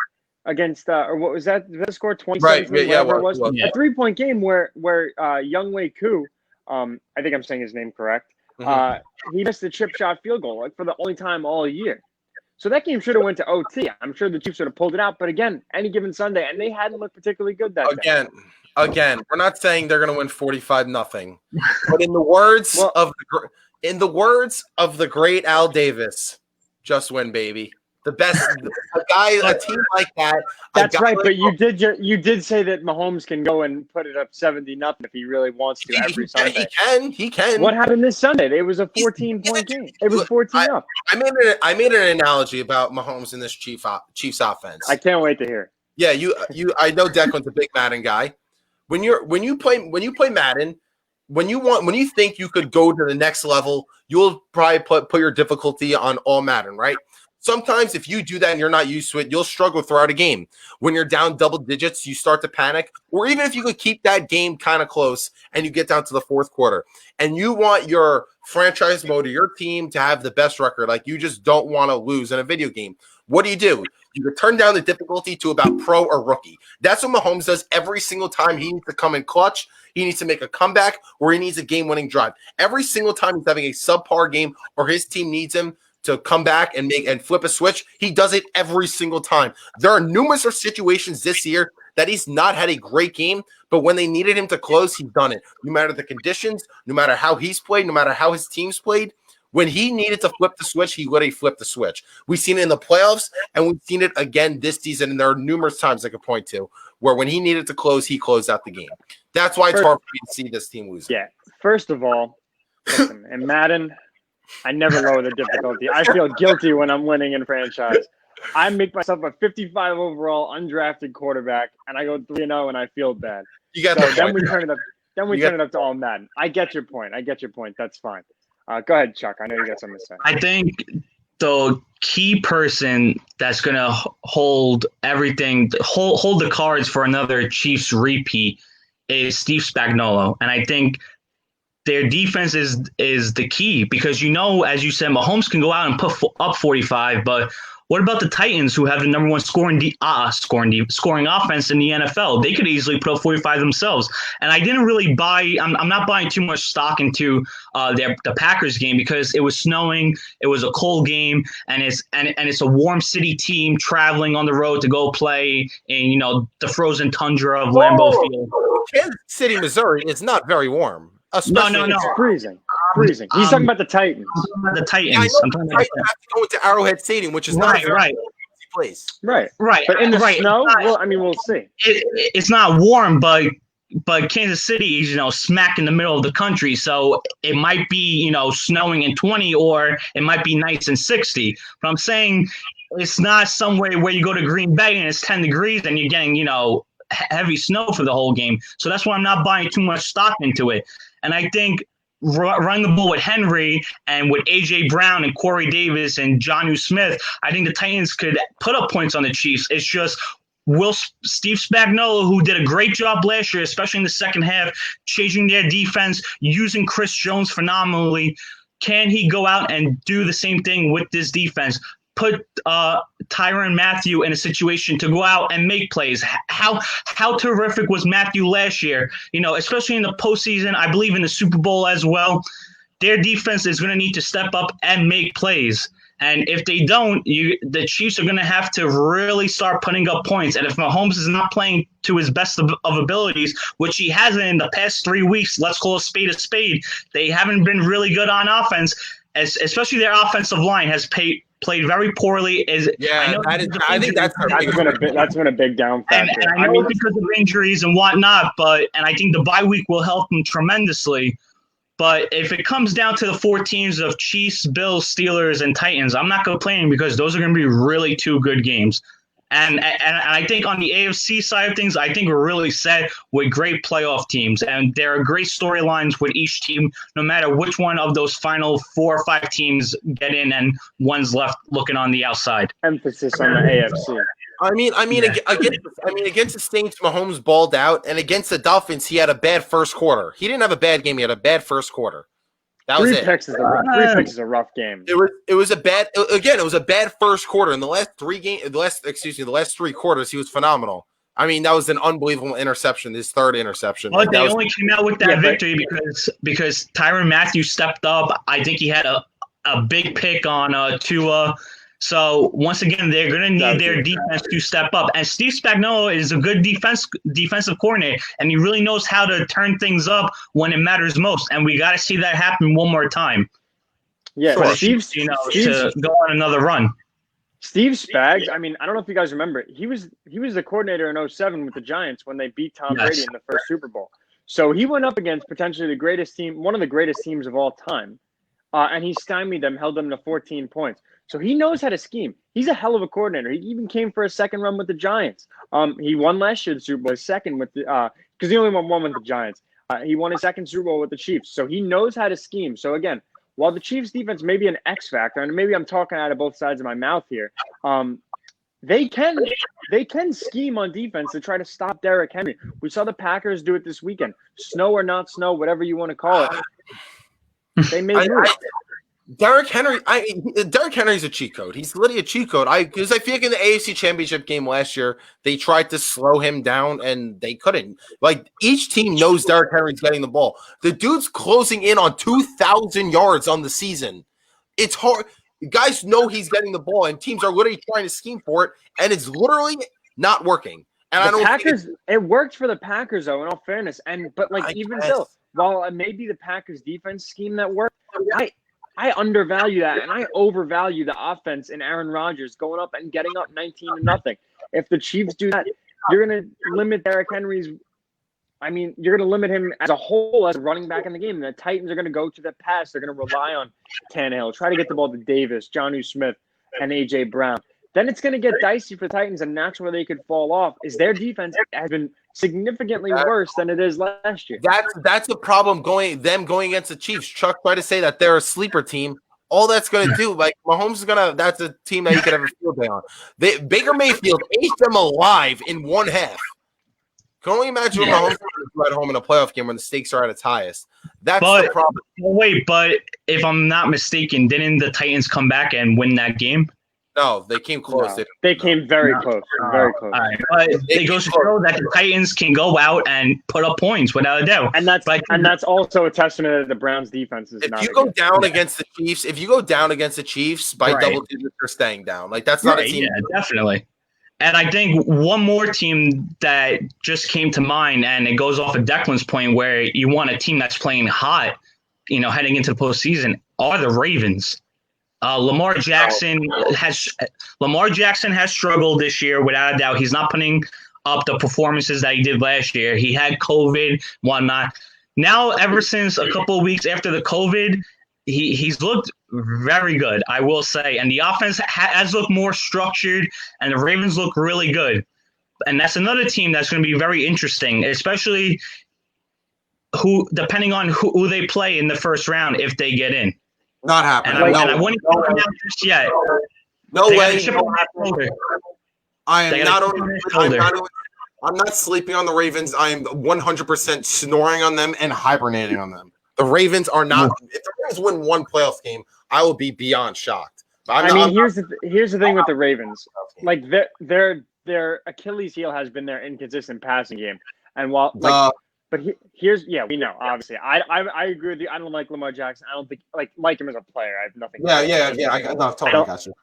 against, or what was that? The score 27, whatever it was. A 3-point game where Younghoe Koo, I think I'm saying his name correct. He missed the chip shot field goal like for the only time all year. So that game should have went to OT. I'm sure the Chiefs would have pulled it out. But again, any given Sunday, and they hadn't looked particularly good that day. Again, we're not saying they're going to win 45-0. But in the words of the great Al Davis, just win, baby. The best a team like that. That's right, but you did say that Mahomes can go and put it up 70-0 if he really wants to every Sunday. He can. What happened this Sunday? It was a 14-point game. It was 14 up. I made an analogy about Mahomes in this Chiefs offense. I can't wait to hear. Yeah, I know Declan's a big Madden guy. When you play Madden, when you think you could go to the next level, you'll probably put your difficulty on all Madden, right? Sometimes if you do that and you're not used to it, you'll struggle throughout a game. When you're down double digits, you start to panic. Or even if you could keep that game kind of close and you get down to the fourth quarter and you want your franchise mode or your team to have the best record, like you just don't want to lose in a video game. What do? You could turn down the difficulty to about pro or rookie. That's what Mahomes does every single time he needs to come in clutch. He needs to make a comeback or he needs a game-winning drive. Every single time he's having a subpar game or his team needs him to come back and flip a switch, he does it every single time. There are numerous situations this year that he's not had a great game, but when they needed him to close, he's done it. No matter the conditions, no matter how he's played, no matter how his team's played, when he needed to flip the switch, he literally flipped the switch. We've seen it in the playoffs, and we've seen it again this season, and there are numerous times I could point to where when he needed to close, he closed out the game. That's why it's hard for me to see this team lose. Yeah. First of all, listen, in Madden, I never lower the difficulty. I feel guilty when I'm winning in franchise. I make myself a 55 overall undrafted quarterback, and I go 3-0, and I feel bad. You got then we turn it up. Then we turn it up to all Madden. I get your point. That's fine. Go ahead, Chuck. I know you got something to say. I think the key person that's going to hold everything, hold the cards for another Chiefs repeat is Steve Spagnuolo. And I think their defense is the key because, as you said, Mahomes can go out and put up 45, but what about the Titans who have the number one scoring offense in the NFL? They could easily put up 45 themselves. And I didn't really I'm not buying too much stock into the Packers game because it was snowing, it was a cold game, and it's a warm city team traveling on the road to go play in the frozen tundra of Lambeau Field. Kansas City, Missouri is not very warm. No. It's freezing. He's talking about the Titans. The Titans. I'm talking about Titans have to go into Arrowhead Stadium, which is not a very place. Right. But in the snow, we'll see. It's not warm, but Kansas City is smack in the middle of the country, so it might be snowing in 20 or it might be nice in 60. But I'm saying it's not somewhere where you go to Green Bay and it's 10 degrees and you're getting heavy snow for the whole game. So that's why I'm not buying too much stock into it. And I think running the ball with Henry and with A.J. Brown and Corey Davis and Jonnu Smith, I think the Titans could put up points on the Chiefs. It's just Steve Spagnuolo, who did a great job last year, especially in the second half, changing their defense, using Chris Jones phenomenally. Can he go out and do the same thing with this defense? Put Tyrann Mathieu in a situation to go out and make plays. How terrific was Mathieu last year? Especially in the postseason, I believe in the Super Bowl as well. Their defense is going to need to step up and make plays. And if they don't, the Chiefs are going to have to really start putting up points. And if Mahomes is not playing to his best of abilities, which he hasn't in the past 3 weeks, let's call a spade, they haven't been really good on offense, especially their offensive line has played very poorly. I think that's been a big down factor. And I know because of injuries and whatnot, and I think the bye week will help them tremendously. But if it comes down to the 4 teams of Chiefs, Bills, Steelers, and Titans, I'm not complaining because those are going to be really 2 good games. And I think on the AFC side of things, I think we're really set with great playoff teams. And there are great storylines with each team, no matter which one of those final 4 or 5 teams get in and one's left looking on the outside. Emphasis on the AFC. Against the Saints, Mahomes balled out, and against the Dolphins, he had a bad first quarter. He didn't have a bad game; he had a bad first quarter. That was it. 3 picks is a rough game. It was a bad first quarter. In the last 3 quarters, he was phenomenal. I mean, that was an unbelievable interception, his 3rd interception. But they only came out with that victory because Tyrann Mathieu stepped up. I think he had a big pick on Tua. So once again, they're going to need their defense to step up. And Steve Spagnuolo is a good defensive coordinator, and he really knows how to turn things up when it matters most. And we got to see that happen one more time. Yeah, to go on another run. Steve Spags, I mean, I don't know if you guys remember, he was the coordinator in 2007 with the Giants when they beat Tom Brady in the first Super Bowl. So he went up against potentially the greatest team, one of the greatest teams of all time. And he stymied them, held them to 14 points. So he knows how to scheme. He's a hell of a coordinator. He even came for a second run with the Giants. He won last year the Super Bowl, his second with the because he only won one with the Giants. He won his second Super Bowl with the Chiefs. So he knows how to scheme. So again, while the Chiefs defense may be an X factor, and maybe I'm talking out of both sides of my mouth here, they can scheme on defense to try to stop Derrick Henry. We saw the Packers do it this weekend. Snow or not snow, whatever you want to call it. They made moves. Derrick Henry's a cheat code. He's literally a cheat code. Because I feel like in the AFC Championship game last year, they tried to slow him down and they couldn't. Like, each team knows Derrick Henry's getting the ball. The dude's closing in on 2,000 yards on the season. It's hard. Guys know he's getting the ball, and teams are literally trying to scheme for it, and it's literally not working. And it worked for the Packers, though, in all fairness. Still, while it may be the Packers defense scheme that worked, I undervalue that, and I overvalue the offense in Aaron Rodgers going up and getting up 19-0. If the Chiefs do that, you're going to limit Derrick Henry's. I mean, you're going to limit him as a whole as a running back in the game. The Titans are going to go to the pass. They're going to rely on Tannehill, try to get the ball to Davis, Jonnu Smith, and A.J. Brown. Then it's going to get dicey for the Titans, and that's where they could fall off. Is their defense has been significantly worse than it is last year. That's a problem going against the Chiefs. Chuck tried to say that they're a sleeper team. All that's going to do, like, Mahomes is going to – that's a team that you could have a field day on. Baker Mayfield ate them alive in one half. Can only imagine what Mahomes do at home in a playoff game when the stakes are at its highest. That's the problem. But if I'm not mistaken, didn't the Titans come back and win that game? No, they came close. No, they came very close. Very close. Right. But it goes to show that the Titans can go out and put up points without a doubt. And that's also a testament that the Browns defense is if you go down against the Chiefs, by double digits, they're staying down. Like, that's not a team. Yeah, definitely. And I think one more team that just came to mind, and it goes off of Declan's point, where you want a team that's playing hot, heading into the postseason, are the Ravens. Lamar Jackson has struggled this year without a doubt. He's not putting up the performances that he did last year. He had COVID, whatnot. Now, ever since a couple of weeks after the COVID, he's looked very good, I will say. And the offense has looked more structured, and the Ravens look really good. And that's another team that's going to be very interesting, especially depending on who they play in the first round if they get in. Not happening. And I wouldn't go down just yet. No way. I'm not sleeping on the Ravens. I am 100% snoring on them and hibernating on them. The Ravens are not. If the Ravens win one playoff game, I will be beyond shocked. Here's the thing with the Ravens. Like, their Achilles heel has been their inconsistent passing game. And while But here's we know obviously. I agree with you. I don't like Lamar Jackson. I don't think like him as a player. I have nothing. I totally got you.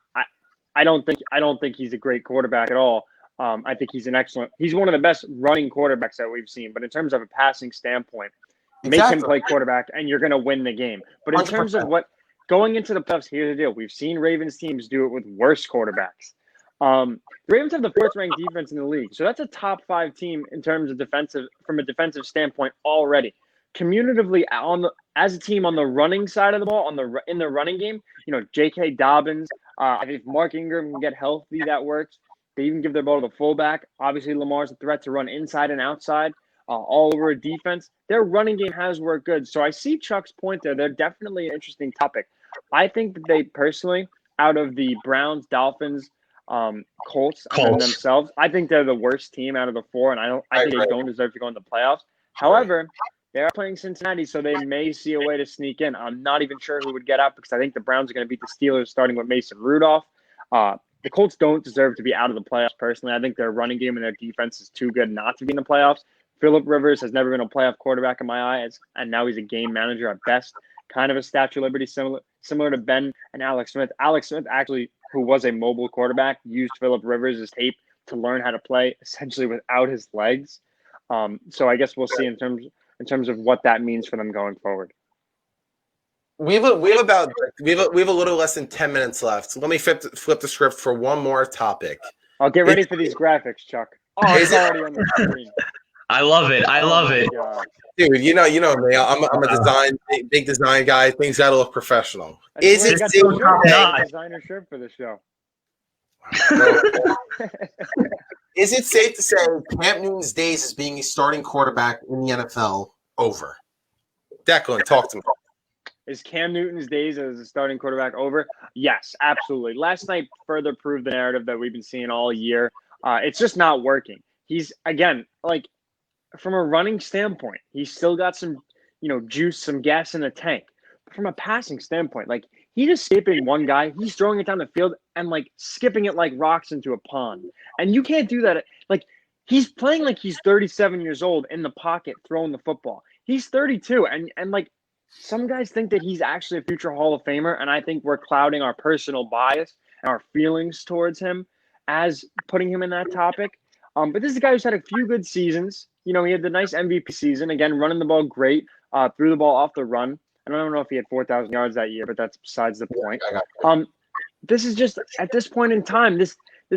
I don't think he's a great quarterback at all. I think he's he's one of the best running quarterbacks that we've seen. But in terms of a passing standpoint, make him play quarterback and you're going to win the game. But in terms of going into the playoffs, here's the deal. We've seen Ravens teams do it with worse quarterbacks. The Ravens have the 4th ranked defense in the league. So that's a top 5 team in terms of from a defensive standpoint already. Cumulatively as a team on the running side of the ball, in the running game, J.K. Dobbins, I think if Mark Ingram can get healthy, that works. They even give their ball to the fullback. Obviously, Lamar's a threat to run inside and outside, all over a defense. Their running game has worked good. So I see Chuck's point there. They're definitely an interesting topic. I think that they personally, out of the Browns, Dolphins, Colts and themselves, I think they're the worst team out of the 4, and I think they don't deserve to go in the playoffs. However, they are playing Cincinnati, so they may see a way to sneak in. I'm not even sure who would get out because I think the Browns are going to beat the Steelers starting with Mason Rudolph. The Colts don't deserve to be out of the playoffs personally. I think their running game and their defense is too good not to be in the playoffs. Phillip Rivers has never been a playoff quarterback in my eyes, and now he's a game manager at best. Kind of a Statue of Liberty similar to Ben and Alex Smith. Alex Smith, actually, who was a mobile quarterback, used Phillip Rivers' tape to learn how to play essentially without his legs. So I guess we'll see in terms of what that means for them going forward. We have a little less than 10 minutes left. So let me flip the script for one more topic. I'll get ready for these graphics, Chuck. Oh, it's already on the screen. I love it. God. Dude, you know me. I'm a big design guy. Things gotta look professional. Is it safe to designer shirt for the show? Is it safe to say Cam Newton's days as being a starting quarterback in the NFL over? Declan, talk to me. Is Cam Newton's days as a starting quarterback over? Yes, absolutely. Last night further proved the narrative that we've been seeing all year. It's just not working. He's, again, from a running standpoint, he's still got some, juice, some gas in the tank. But from a passing standpoint, he's escaping one guy. He's throwing it down the field and, skipping it like rocks into a pond. And you can't do that. He's playing like he's 37 years old in the pocket throwing the football. He's 32. And some guys think that he's actually a future Hall of Famer, and I think we're clouding our personal bias and our feelings towards him as putting him in that topic. But this is a guy who's had a few good seasons. He had the nice MVP season. Again, running the ball great, threw the ball off the run. I don't know if he had 4,000 yards that year, but that's besides the point. This is just, at this point in time, this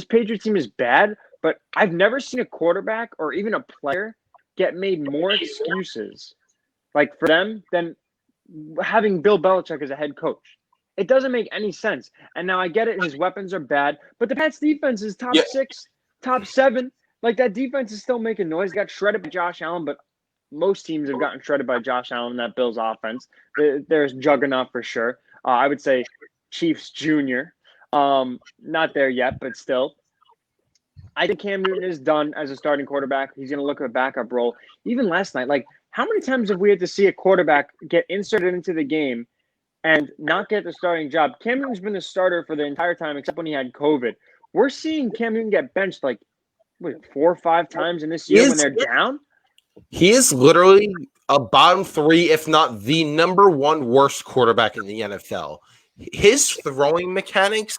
Patriots team is bad, but I've never seen a quarterback or even a player get made more excuses for them than having Bill Belichick as a head coach. It doesn't make any sense. And now I get it. His weapons are bad, but the Pats defense is top 6, top 7. That defense is still making noise. Got shredded by Josh Allen, but most teams have gotten shredded by Josh Allen in that Bills offense. There's juggernaut for sure. I would say Chiefs Jr. Not there yet, but still. I think Cam Newton is done as a starting quarterback. He's going to look at a backup role. Even last night, how many times have we had to see a quarterback get inserted into the game and not get the starting job? Cam Newton's been the starter for the entire time except when he had COVID. We're seeing Cam Newton get benched 4 or 5 times in this year when they're down. He is literally a bottom 3, if not the number 1 worst quarterback in the NFL. His throwing mechanics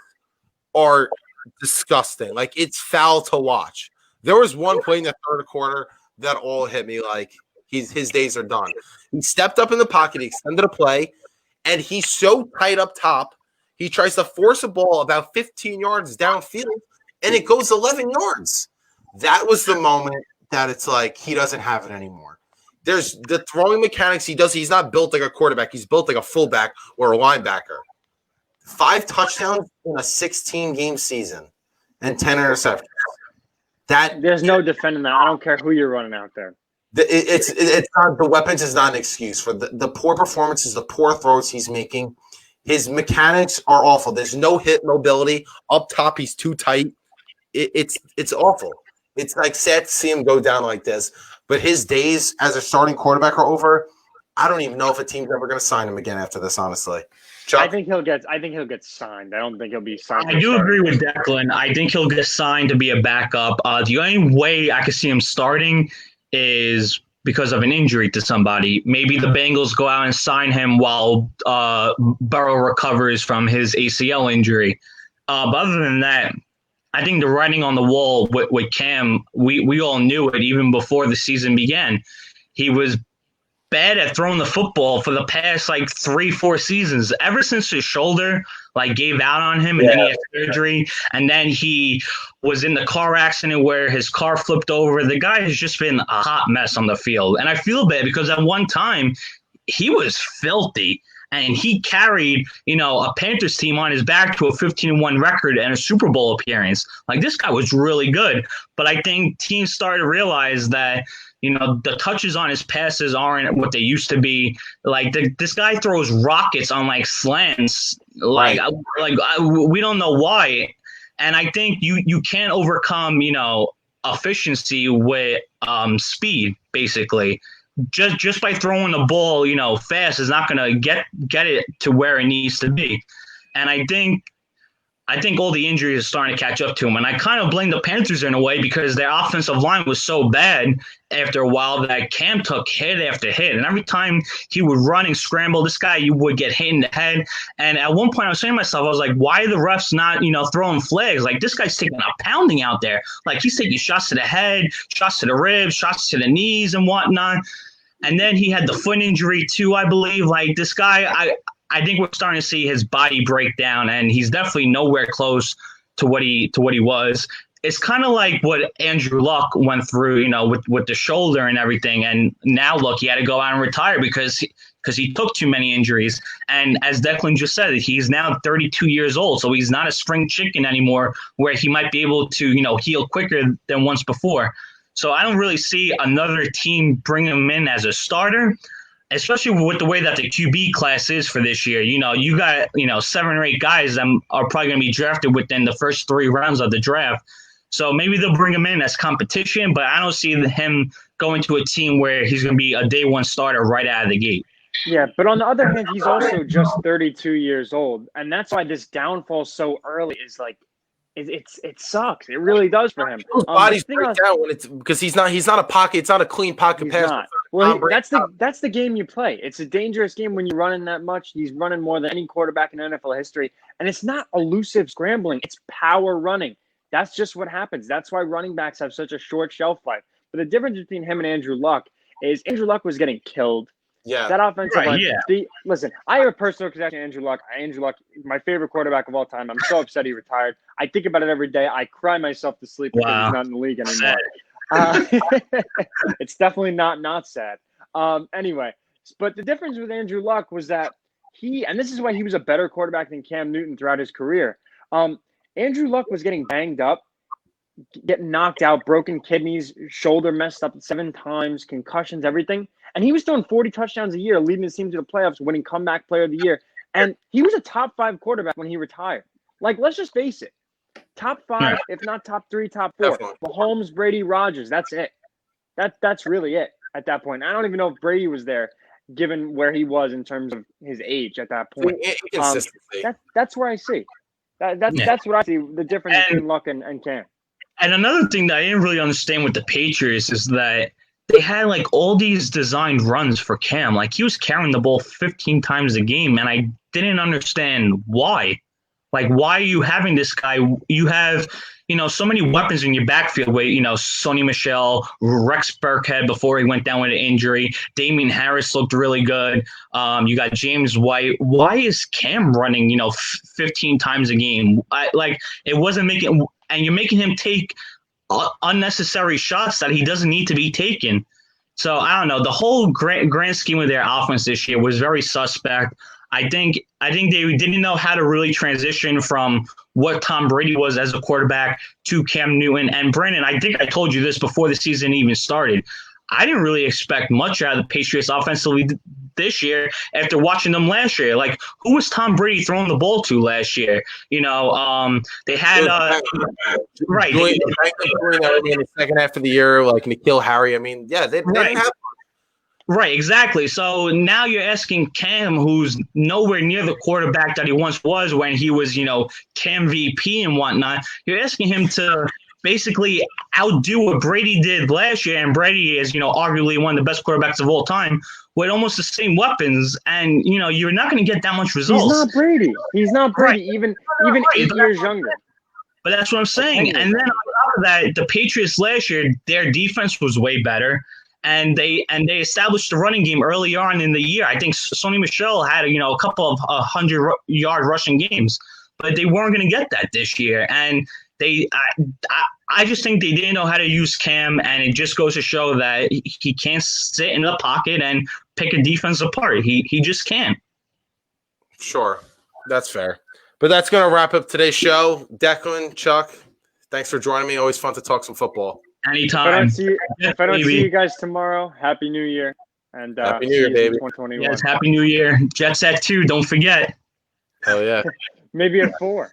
are disgusting. It's foul to watch. There was one play in the third quarter that all hit me his days are done. He stepped up in the pocket, he extended a play, and he's so tight up top, he tries to force a ball about 15 yards downfield, and it goes 11 yards. That was the moment that it's he doesn't have it anymore. There's the throwing mechanics he does. He's not built like a quarterback. He's built like a fullback or a linebacker. 5 touchdowns in a 16-game season and 10 interceptions. There's no defending that. I don't care who you're running out there. It's not, the weapons is not an excuse for the poor performances, the poor throws he's making. His mechanics are awful. There's no hit mobility up top. He's too tight. It's awful. It's sad to see him go down like this. But his days as a starting quarterback are over. I don't even know if a team's ever going to sign him again after this. Honestly, Chuck? I think he'll get signed. I don't think he'll be signed. I do agree with Declan. I think he'll get signed to be a backup. The only way I could see him starting is because of an injury to somebody. Maybe the Bengals go out and sign him while Burrow recovers from his ACL injury. But other than that, I think the writing on the wall with Cam, we all knew it even before the season began. He was bad at throwing the football for the past like 3-4 seasons. Ever since his shoulder like gave out on him and then he had surgery and then he was in the car accident where his car flipped over. The guy has just been a hot mess on the field. And I feel bad because at one time he was filthy. And he carried, a Panthers team on his back to a 15-1 record and a Super Bowl appearance. Like, this guy was really good. But I think teams started to realize that, the touches on his passes aren't what they used to be. Like, this guy throws rockets on, like, slants. Like, we don't know why. And I think you can't overcome, efficiency with speed, basically. Just by throwing the ball, fast is not going to get it to where it needs to be. And I think all the injuries are starting to catch up to him. And I kind of blame the Panthers in a way because their offensive line was so bad after a while that Cam took hit after hit. And every time he would run and scramble, this guy, you would get hit in the head. And at one point I was saying to myself, I was like, why are the refs not, throwing flags? Like, this guy's taking a pounding out there. Like, he's taking shots to the head, shots to the ribs, shots to the knees and whatnot. And then he had the foot injury too, I believe. Like, this guy, I think we're starting to see his body break down, and he's definitely nowhere close to what he was. It's kind of like what Andrew Luck went through, with the shoulder and everything. And now, look, he had to go out and retire because he took too many injuries. And as Declan just said, he's now 32 years old, so he's not a spring chicken anymore where he might be able to, heal quicker than once before. So I don't really see another team bring him in as a starter, especially with the way that the QB class is for this year. You got, 7 or 8 guys that are probably going to be drafted within the first 3 rounds of the draft. So maybe they'll bring him in as competition, but I don't see him going to a team where he's going to be a day one starter right out of the gate. Yeah, but on the other hand, he's also just 32 years old. And that's why this downfall so early is like, it sucks. It really does for him. His bodies break down when it's because he's not a pocket. It's not a clean pocket pass. Not. Well, that's the game you play. It's a dangerous game when you're running that much. He's running more than any quarterback in NFL history, and it's not elusive scrambling. It's power running. That's just what happens. That's why running backs have such a short shelf life. But the difference between him and Andrew Luck is Andrew Luck was getting killed. Yeah, that offensive line. Yeah. Listen, I have a personal connection to Andrew Luck. Andrew Luck, my favorite quarterback of all time. I'm so upset he retired. I think about it every day. I cry myself to sleep because he's not in the league anymore. It's definitely not sad. Anyway, but the difference with Andrew Luck was that and this is why he was a better quarterback than Cam Newton throughout his career. Andrew Luck was getting banged up, getting knocked out, broken kidneys, shoulder messed up 7 times, concussions, everything. And he was throwing 40 touchdowns a year, leading his team to the playoffs, winning comeback player of the year. And he was a top 5 quarterback when he retired. Like, let's just face it. Top 5, if not top 3, top 4. Definitely. Mahomes, Brady, Rodgers. That's it. That's really it at that point. I don't even know if Brady was there, given where he was in terms of his age at that point. That's where I see. That's what I see, the difference between Luck and Cam. And another thing that I didn't really understand with the Patriots is that they had like all these designed runs for Cam. Like, he was carrying the ball 15 times a game, and I didn't understand why. Like, why are you having this guy? You have, so many weapons in your backfield with, Sonny Michel, Rex Burkhead before he went down with an injury. Damian Harris looked really good. You got James White. Why is Cam running, 15 times a game? It wasn't making – and you're making him take unnecessary shots that he doesn't need to be taking. So, I don't know. The whole grand scheme of their offense this year was very suspect. I think they didn't know how to really transition from what Tom Brady was as a quarterback to Cam Newton. And Brandon, I think I told you this before the season even started. I didn't really expect much out of the Patriots offensively this year after watching them last year. Like, who was Tom Brady throwing the ball to last year? They had right. Doing that in the second half of the year, like N'Keal Harry. I mean, yeah, they didn't have. Right, exactly. So now you're asking Cam, who's nowhere near the quarterback that he once was when he was, Cam VP and whatnot. You're asking him to basically outdo what Brady did last year. And Brady is, arguably one of the best quarterbacks of all time with almost the same weapons. And, you're not going to get that much results. He's not Brady. He's not Brady, Right. even Right, 8 but years younger. But that's what I'm saying. And then on top of that, the Patriots last year, their defense was way better. And they established the running game early on in the year. I think Sony Michel had a couple of 100-yard rushing games, but they weren't going to get that this year. And I just think they didn't know how to use Cam, and it just goes to show that he can't sit in the pocket and pick a defense apart. He just can't. Sure, that's fair. But that's going to wrap up today's show. Declan, Chuck, thanks for joining me. Always fun to talk some football. Anytime. If I don't see you guys tomorrow, Happy New Year. And Happy New Year, baby. 2021. Yes, Happy New Year. Jet Set 2, don't forget. Hell yeah. Maybe at 4.